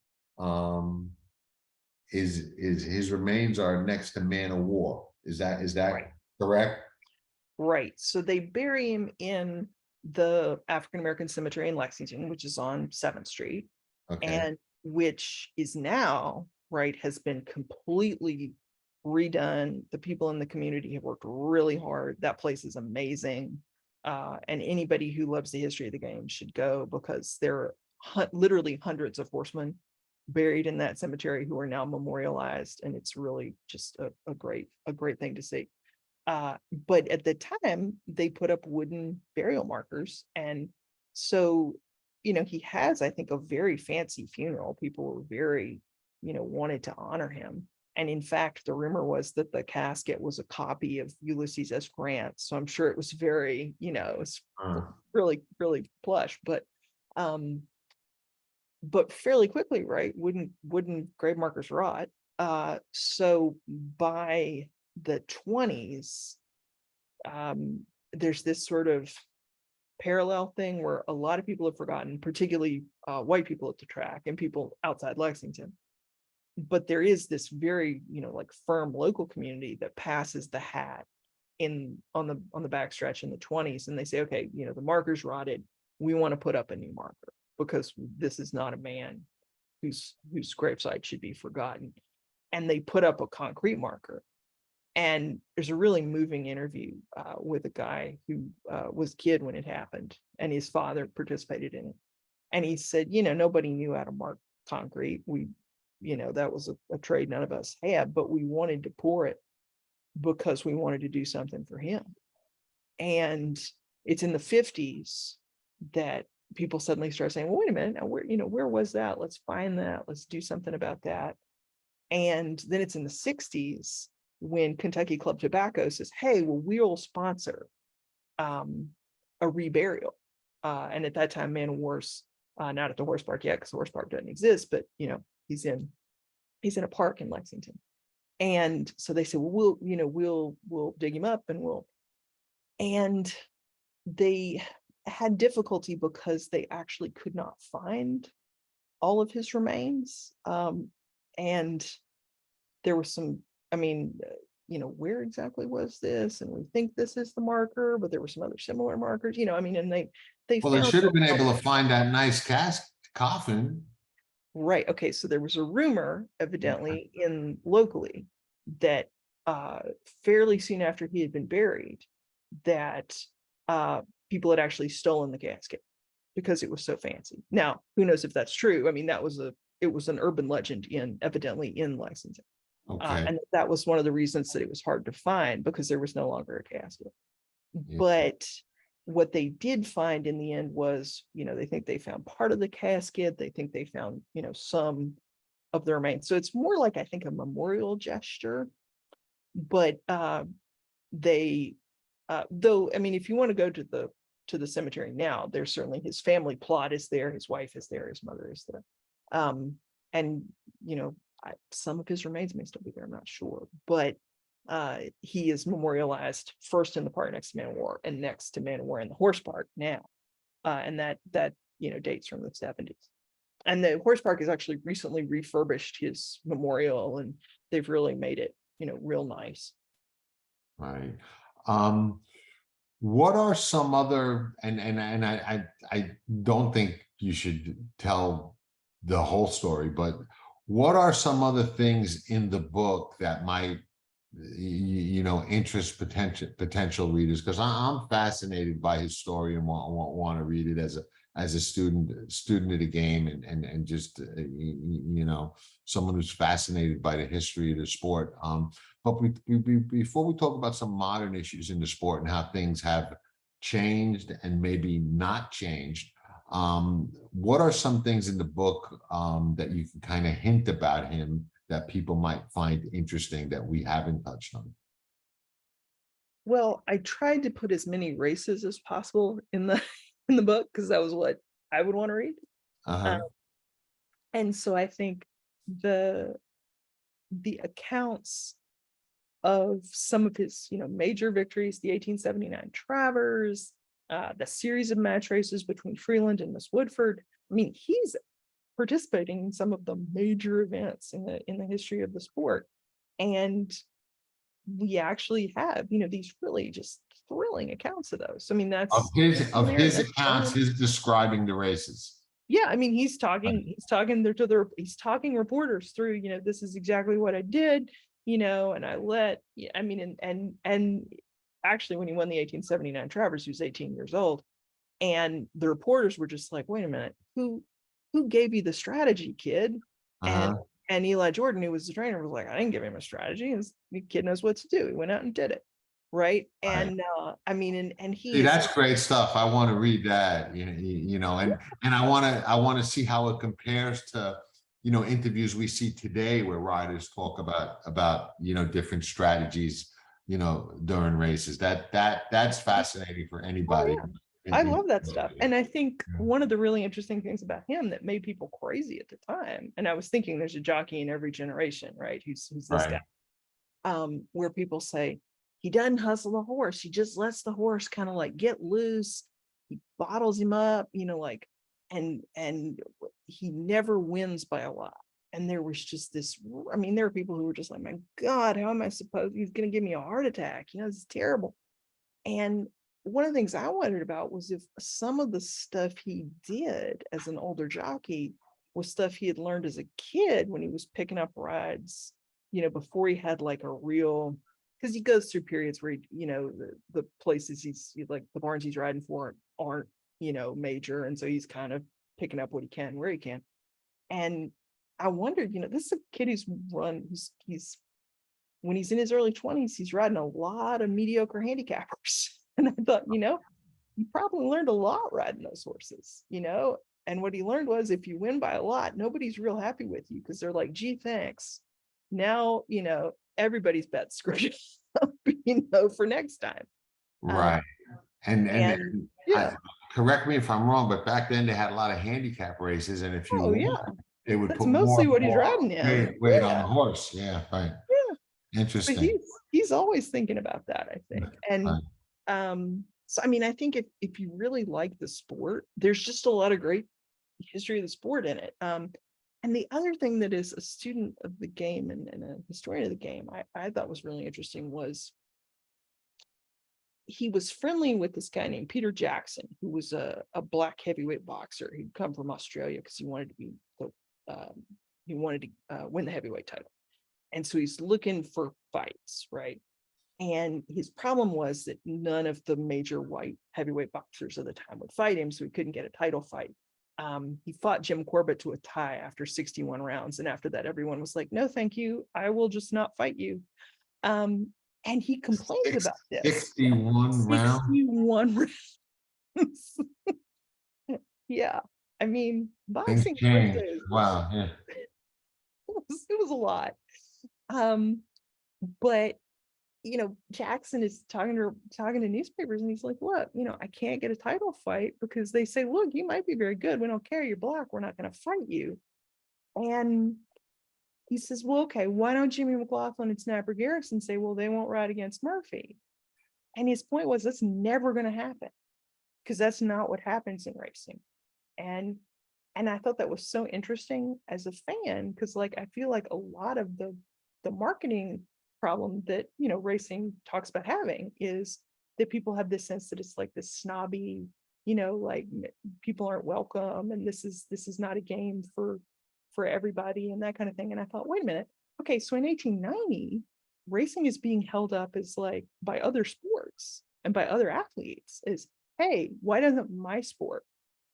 is his remains are next to Man of War. Is that Right. correct? Right. So they bury him in the African American cemetery in Lexington, which is on 7th Street, Okay. and which is now, right, has been completely redone. The people in the community have worked really hard. That place is amazing. And anybody who loves the history of the game should go, because there are literally hundreds of horsemen buried in that cemetery who are now memorialized. And it's really just a great thing to see. But at the time, they put up wooden burial markers. And so, he has, I think, a very fancy funeral. People were very, wanted to honor him. And in fact, the rumor was that the casket was a copy of Ulysses S. Grant. So I'm sure it was very, it's really, really plush. But fairly quickly, right? Wooden grave markers rot. So by the 20s, there's this sort of parallel thing where a lot of people have forgotten, particularly white people at the track and people outside Lexington. But there is this very, like firm local community that passes the hat on the backstretch in the 20s, and they say, okay, the marker's rotted. We want to put up a new marker, because this is not a man whose gravesite should be forgotten. And they put up a concrete marker. And there's a really moving interview with a guy who was a kid when it happened, and his father participated in it. And he said, nobody knew how to mark concrete. That was a trade none of us had, but we wanted to pour it because we wanted to do something for him. And it's in the 50s that people suddenly start saying, well, wait a minute, now where was that? Let's find that. Let's do something about that. And then it's in the 60s when Kentucky Club Tobacco says, hey, well, we'll sponsor a reburial. And at that time, Man of War's not at the horse park yet, because the horse park doesn't exist, but he's in a park in Lexington. And so they said, well, we'll dig him up, and they had difficulty because they actually could not find all of his remains. And there was some, where exactly was this? And we think this is the marker, but there were some other similar markers, and they Well, they found should have been able to find that nice coffin. Right. Okay. So there was a rumor, evidently, locally, that fairly soon after he had been buried, that people had actually stolen the casket because it was so fancy. Now, who knows if that's true? It was an urban legend evidently in Lexington. Okay. And that was one of the reasons that it was hard to find, because there was no longer a casket. Yeah. But what they did find in the end was, they think they found part of the casket. They think they found, some of the remains. So it's more like, I think, a memorial gesture. But they, though, if you want to go to the cemetery now, there's certainly his family plot is there, his wife is there, his mother is there. And, some of his remains may still be there, I'm not sure. But he is memorialized first in the park next to Man of War, and next to Man of War in the horse park now. And that dates from the 70s. And the horse park has actually recently refurbished his memorial, and they've really made it, real nice. Right. What are some other, and I don't think you should tell the whole story, but what are some other things in the book that might interest potential readers, because I'm fascinated by his story and want to read it as a student of the game, and just someone who's fascinated by the history of the sport. But before we talk about some modern issues in the sport and how things have changed and maybe not changed, what are some things in the book that you can kind of hint about him that people might find interesting that we haven't touched on? Well, I tried to put as many races as possible in the in the book because that was what I would want to read. Um, Uh-huh. and so I think the accounts of some of his major victories, the 1879 Travers, the series of match races between Freeland and Miss Woodford. I mean, he's participating in some of the major events in the history of the sport, and we actually have these really just thrilling accounts of those. I mean, Of that's his in of there, his that's accounts, fun. his describing the races. Yeah, I mean, he's Right. talking there to the he's talking reporters through, this is exactly what I did, and I let, yeah, I mean, and actually when he won the 1879 Travers, he was 18 years old, and the reporters were just like, wait a minute, who gave you the strategy, kid? And Uh-huh. Eli Jordan, who was the trainer, was like, I didn't give him a strategy. The kid knows what to do. He went out and did it. Right. Right. And I mean, and he See, is, that's great stuff. I want to read that, and I want to see how it compares to, interviews we see today where riders talk about, different strategies, during races. That's fascinating for oh anybody. yeah, I love that stuff. And I think Yeah. one of the really interesting things about him that made people crazy at the time, and I was thinking there's a jockey in every generation, right? Who's this guy? Right. Where people say he doesn't hustle the horse, he just lets the horse kind of like get loose, he bottles him up, and he never wins by a lot. And there was just this, I mean, there were people who were just like, my God, how am I supposed, he's going to give me a heart attack, this is terrible. And one of the things I wondered about was if some of the stuff he did as an older jockey was stuff he had learned as a kid when he was picking up rides, before he had like a real, because he goes through periods where the places he's like the barns he's riding for aren't, major. And so he's kind of picking up what he can where he can. And I wondered, this is a kid who's run, he's when he's in his early 20s, he's riding a lot of mediocre handicappers. And I thought, you probably learned a lot riding those horses, And what he learned was if you win by a lot, nobody's real happy with you because they're like, gee, thanks. Now, everybody's bet screwed up, for next time. Um, Right. And and yeah, correct me if I'm wrong, but back then they had a lot of handicap races, and if you oh won, yeah, they would that's put more mostly what he's riding in. weight on the Yeah, horse. Yeah, right. yeah. But Interesting. he's always thinking about that, I think. And Right. so I mean, I think if you really like the sport, there's just a lot of great history of the sport in it. And the other thing that is a student of the game and a historian of the game, I thought was really interesting was he was friendly with this guy named Peter Jackson, who was a black heavyweight boxer. He'd come from Australia because he wanted to be he wanted to win the heavyweight title. And so he's looking for fights, right? And his problem was that none of the major white heavyweight boxers of the time would fight him, so he couldn't get a title fight. He fought Jim Corbett to a tie after 61 rounds. And after that, everyone was like, no, thank you. I will just not fight you. And he complained about this. 61 round. 61 rounds. Yeah. I mean, Things boxing in those change. days Wow. Yeah. it was a lot. But Jackson is talking to newspapers and he's like, look, I can't get a title fight because they say, look, you might be very good. We don't care. You're black. We're not going to fight you. And he says, well, okay, why don't Jimmy McLaughlin and Snapper Garrison say, well, they won't ride against Murphy? And his point was, that's never going to happen because that's not what happens in racing. And I thought that was so interesting as a fan because like I feel like a lot of the marketing problem that racing talks about having is that people have this sense that it's like this snobby, like people aren't welcome and this is not a game for everybody and that kind of thing. And I thought, wait a minute, okay, so in 1890 racing is being held up as like by other sports and by other athletes is, hey, why doesn't my sport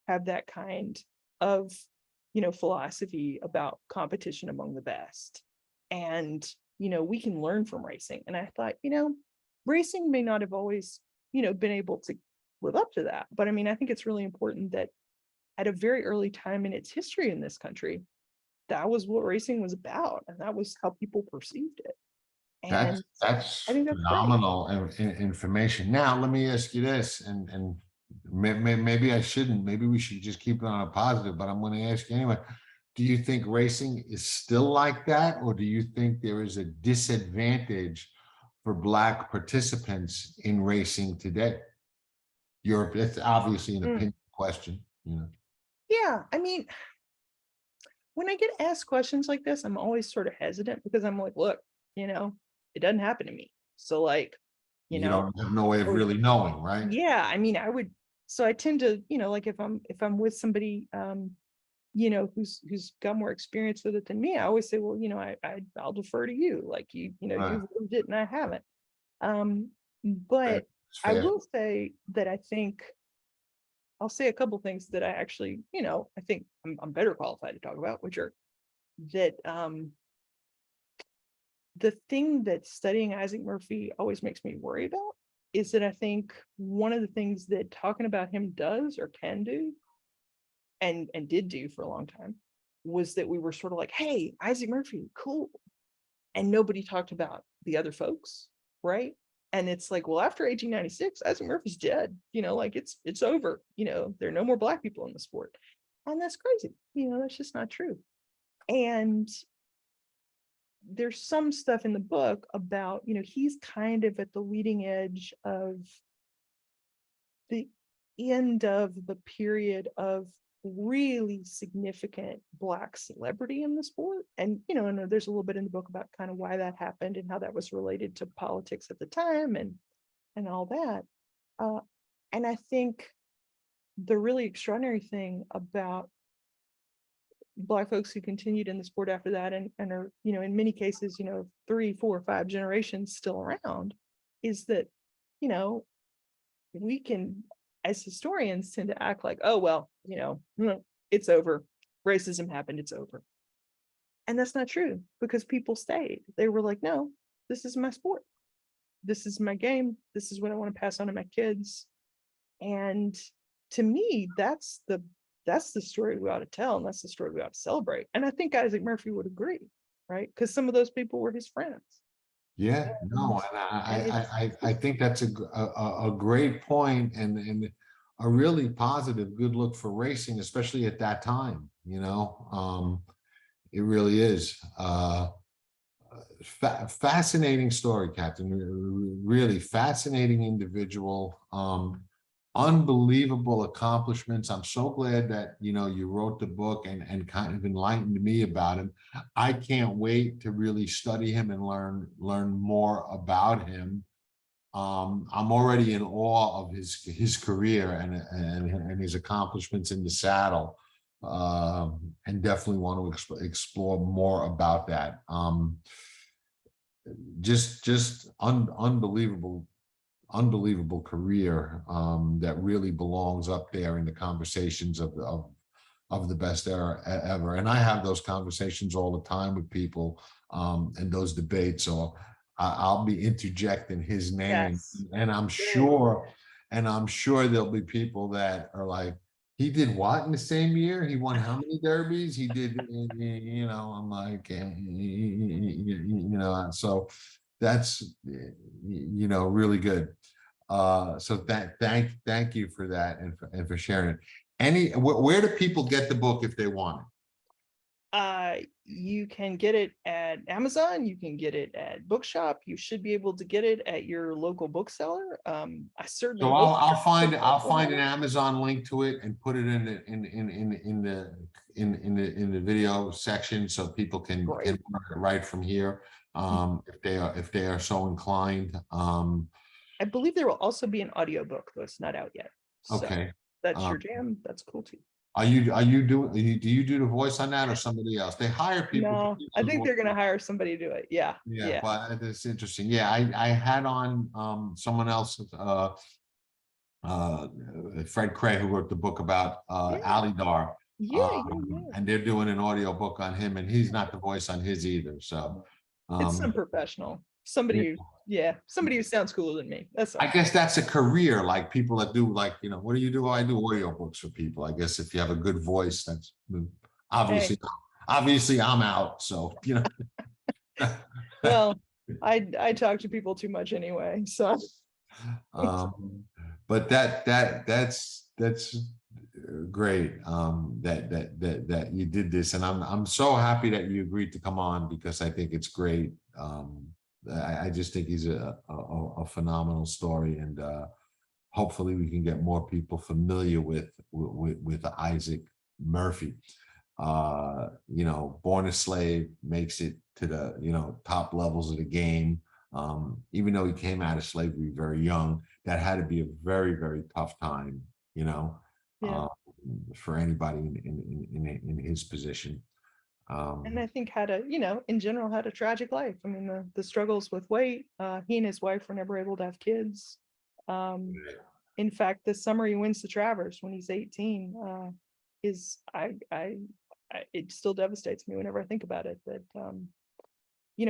have that kind of, philosophy about competition among the best? And, we can learn from racing. And I thought, racing may not have always, been able to live up to that. But I mean, I think it's really important that at a very early time in its history in this country, that was what racing was about. And that was how people perceived it. And That's I think that's great. phenomenal information. Now, let me ask you this, and maybe I shouldn't. Maybe we should just keep it on a positive. But I'm going to ask you anyway. Do you think racing is still like that, or do you think there is a disadvantage for Black participants in racing today? It's obviously an opinion question. Yeah, I mean, when I get asked questions like this, I'm always sort of hesitant because I'm like, look, it doesn't happen to me. So like, You don't have no way of really knowing, right? yeah, I mean, I tend to, like if I'm with somebody, who's got more experience with it than me, I always say, well, I'll defer to you. Like Right. you've lived it and I haven't. But I will say that I think I'll say a couple things that I actually, I think I'm better qualified to talk about, which are that the thing that studying Isaac Murphy always makes me worry about is that I think one of the things that talking about him does or can do and did do for a long time was that we were sort of like, hey, Isaac Murphy, cool. And nobody talked about the other folks, right? And it's like, well, after 1896, Isaac Murphy's dead, like it's over, there are no more Black people in the sport. And that's crazy, that's just not true. And there's some stuff in the book about, he's kind of at the leading edge of the end of the period of really significant Black celebrity in the sport. And, and there's a little bit in the book about kind of why that happened and how that was related to politics at the time and all that. And I think the really extraordinary thing about Black folks who continued in the sport after that and are, in many cases, 3, 4, 5 generations still around is that, we can, as historians, tend to act like, oh, well, it's over. Racism happened, it's over. And that's not true because people stayed. They were like, no, this is my sport. This is my game. This is what I want to pass on to my kids. And to me, that's the story we ought to tell, and that's the story we ought to celebrate. And I think Isaac Murphy would agree, right? Because some of those people were his friends. Yeah, no, and I think that's a great point and a really positive, good look for racing, especially at that time. It really is. Fascinating story, Captain. Really fascinating individual. Unbelievable accomplishments. I'm so glad that you wrote the book and kind of enlightened me about him. I can't wait to really study him and learn more about him. I'm already in awe of his career and his accomplishments in the saddle, and definitely want to explore more about that. Just unbelievable career that really belongs up there in the conversations of the best era ever. And I have those conversations all the time with people and those debates. So I'll be interjecting his name, Yes. and I'm sure there'll be people that are like, he did what in the same year? He won how many derbies? He did, I'm like, so that's, really good. So thank you for that and for sharing it. Where do people get the book if they want it? You can get it at Amazon. You can get it at Bookshop. You should be able to get it at your local bookseller. I certainly. So I'll find an Amazon link to it and put it in the video section so people can order it right from here. If they are so inclined. I believe there will also be an audiobook, though it's not out yet. So okay. that's your jam. That's cool too. do you do the voice on that or somebody else? They hire people to No, do I the think voice. they're gonna hire somebody to do it. Yeah, Yeah, yeah, but it's interesting. Yeah, I had on someone else, uh Fred Craig, who wrote the book about yeah, Alidar. yeah, yeah, yeah. And they're doing an audio book on him, and he's not the voice on his either. So It's some um professional. yeah. Somebody who, yeah, somebody who sounds cooler than me. That's I all. guess that's a career, like people that do, like, what do you do? I do audio books for people. I guess if you have a good voice, that's Hey, obviously obviously I'm out. So well, I talk to people too much anyway, so um, but that's great, that you did this, and I'm so happy that you agreed to come on, because I think it's great. I just think he's a phenomenal story, and hopefully we can get more people familiar with Isaac Murphy. Born a slave, makes it to the top levels of the game. Even though he came out of slavery very young, that had to be a very, very tough time, you know, yeah. uh, for anybody in his position. And Um, I think had a, in general had a tragic life. I mean, the struggles with weight, he and his wife were never able to have kids. Um, in fact, this summer he wins the Travers when he's 18. Is it still devastates me whenever I think about it that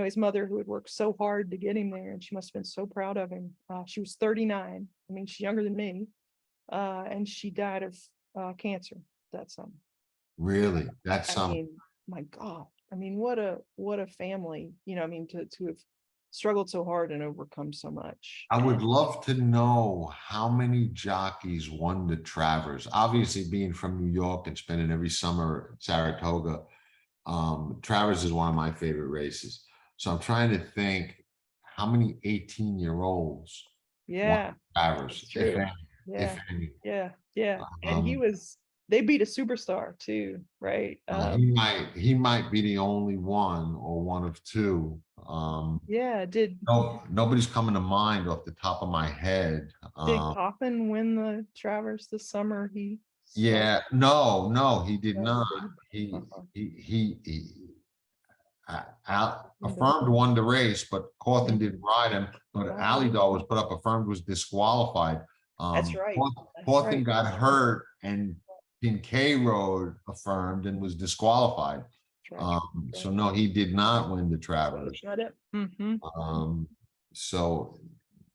his mother, who had worked so hard to get him there, and she must have been so proud of him. She was 39. I mean, she's younger than me, and she died of cancer that summer. Really, that's I some. mean, my God. I mean, what a family, I mean, to have struggled so hard and overcome so much. I And would love to know how many jockeys won the Travers. Obviously, being from New York and spending every summer at Saratoga, Travers is one of my favorite races. So I'm trying to think how many 18-year-olds won yeah, Travers, that's if true. any, if Yeah, any. yeah, yeah. And Um, they beat a superstar too, right? he might be the only one or one of two. Yeah, No, nobody's coming to mind off the top of my head. did Coffin win the Travers this summer? He Yeah, no, he did no, he not. didn't. He Uh-uh. Remember affirmed won the race, but Cawthon maybe didn't ride him. But not right. Alidar was put up. Affirmed was disqualified. That's right. That's Cawthon right. got hurt, and Kincaid rode affirmed and was disqualified. Tragic. So Tragic. no, he did not win the That was Travers. not it. Mm-hmm. So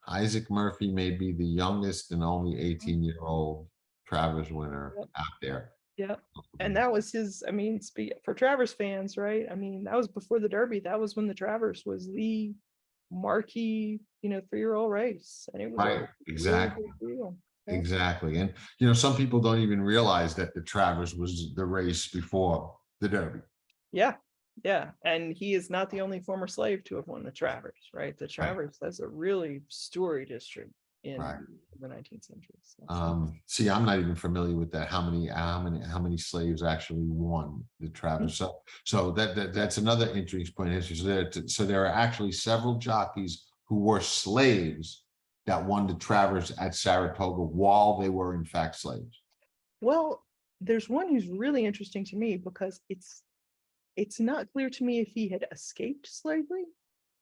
Isaac Murphy may be the youngest and only 18-year-old Travers winner Yep. out there. Yep. And that was his, I mean, for Travers fans, right? I mean, that was before the Derby. That was when the Travers was the marquee, 3-year-old race. And it was a Right, really exactly. big deal. Yeah. Exactly. And some people don't even realize that the Travers was the race before the Derby. Yeah. Yeah. And he is not the only former slave to have won the Travers, right? The Right. Travers has a really storied history in Right. the 19th century. So. See, I'm not even familiar with that. How many slaves actually won the Travers? So that's another interesting point in history. So there are actually several jockeys who were slaves that won the Travers at Saratoga while they were in fact slaves. Well, there's one who's really interesting to me because it's not clear to me if he had escaped slavery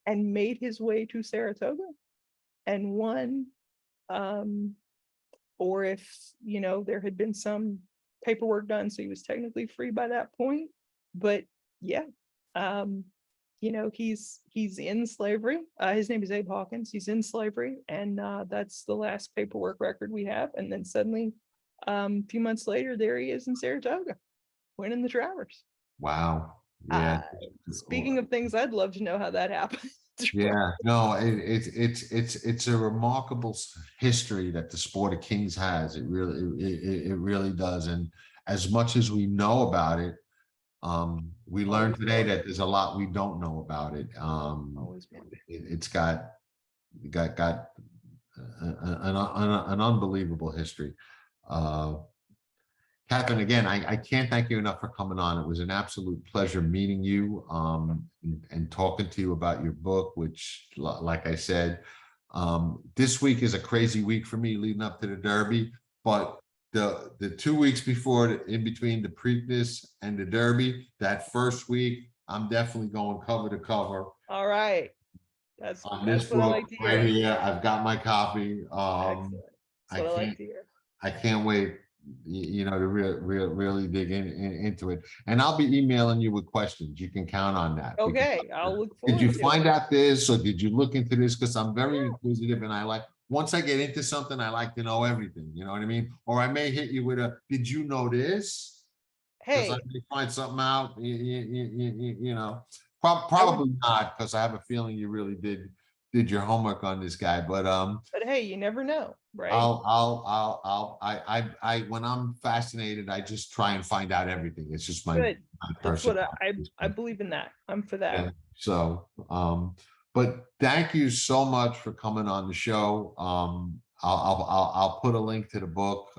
and made his way to Saratoga and won, or if there had been some paperwork done so he was technically free by that point. But yeah, he's in slavery. His name is Abe Hawkins. He's in slavery, and that's the last paperwork record we have. And then suddenly, a few months later, there he is in Saratoga, winning the Travers. Wow. Yeah. Uh, Speaking of things, I'd love to know how that happened. Yeah, no, it's a remarkable history that the Sport of Kings has. It really does. And as much as we know about it, we learned Always today more. that there's a lot we don't know about it. Always more. It's got an unbelievable history. Katherine, again, I can't thank you enough for coming on. It was an absolute pleasure meeting you, and talking to you about your book, which, like I said, this week is a crazy week for me leading up to the Derby, but the 2 weeks before, in between the Preakness and the Derby, that first week, I'm definitely going cover to cover All right. on this That's what I book like to right hear. here. I've got my copy. Excellent. I That's what I like can't to hear. I can't wait, to really dig into it. And I'll be emailing you with questions. You can count on that. Because Okay, I'll look did you forward to find it. out this, or did you look into this? Because I'm very Yeah. inquisitive, and once I get into something, I like to know everything. You know what I mean? Or I may hit you with did you know this? Because I Hey, may find something out. I would, Probably not, because I have a feeling you really did your homework on this guy. But but hey, you never know, right? when I'm fascinated, I just try and find out everything. It's just my Good. That's what personal. I believe in that. I'm for that. Yeah. So, but thank you so much for coming on the show. I'll put a link to the book,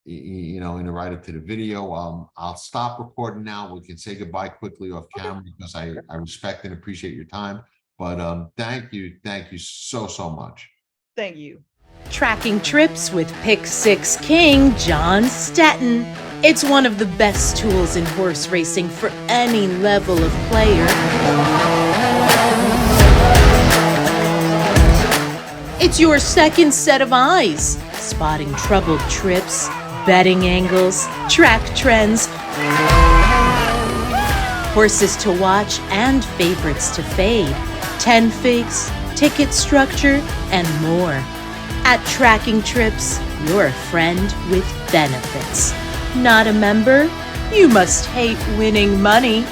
in the write up to the video. I'll stop recording now. We can say goodbye quickly off Okay. camera, because I respect and appreciate your time. But thank you so much. Thank you. Tracking trips with Pick Six King John Stetton. It's one of the best tools in horse racing for any level of player. It's your second set of eyes, spotting troubled trips, betting angles, track trends, horses to watch and favorites to fade, 10 figs, ticket structure, and more. At Tracking Trips, you're a friend with benefits. Not a member? You must hate winning money.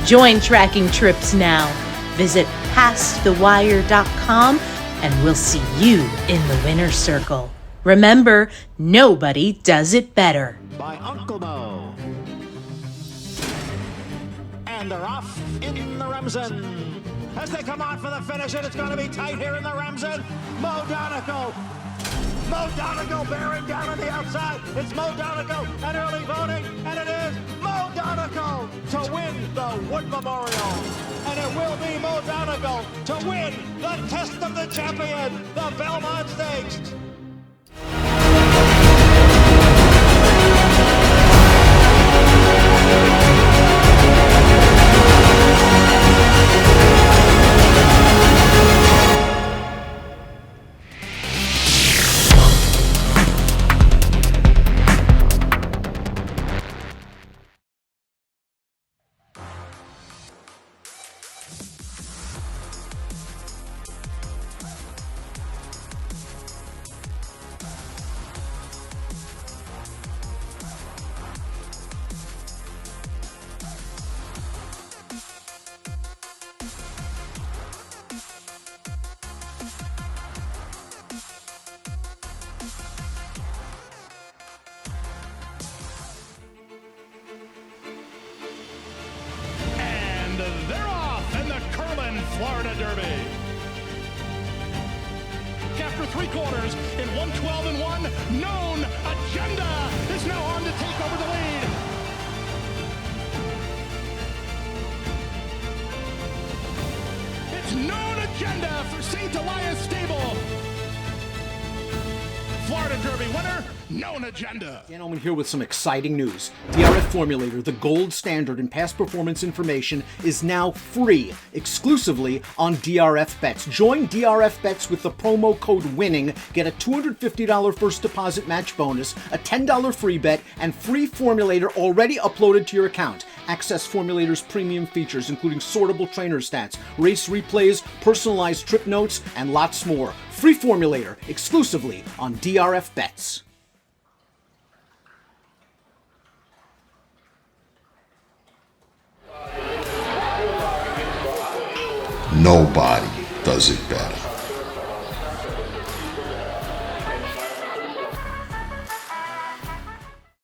Join Tracking Trips now. Visit pastthewire.com and we'll see you in the winner's circle. Remember, nobody does it better. By Uncle Mo. And they're off in the Remsen. As they come on for the finish, and it's going to be tight here in the Remsen. Mo Donegal bearing down on the outside. It's Mo Donegal and early voting, and it is Mo Donegal to win the Wood Memorial. And it will be Mo Donegal to win the Test of the Champion, the Belmont Stakes. They're off in the Curlin, Florida Derby. After 3 quarters in 112-1, Known Agenda is now on to take over the lead. It's Known Agenda for St. Elias Stable. Florida Derby winner, Known Agenda. Dan Oman here with some exciting news. DRF Formulator, the gold standard in past performance information, is now free, exclusively on DRF Bets. Join DRF Bets with the promo code WINNING. Get a $250 first deposit match bonus, a $10 free bet, and free Formulator already uploaded to your account. Access Formulator's premium features, including sortable trainer stats, race replays, personalized trip notes, and lots more. Free Formulator, exclusively on DRF Bets. Nobody does it better.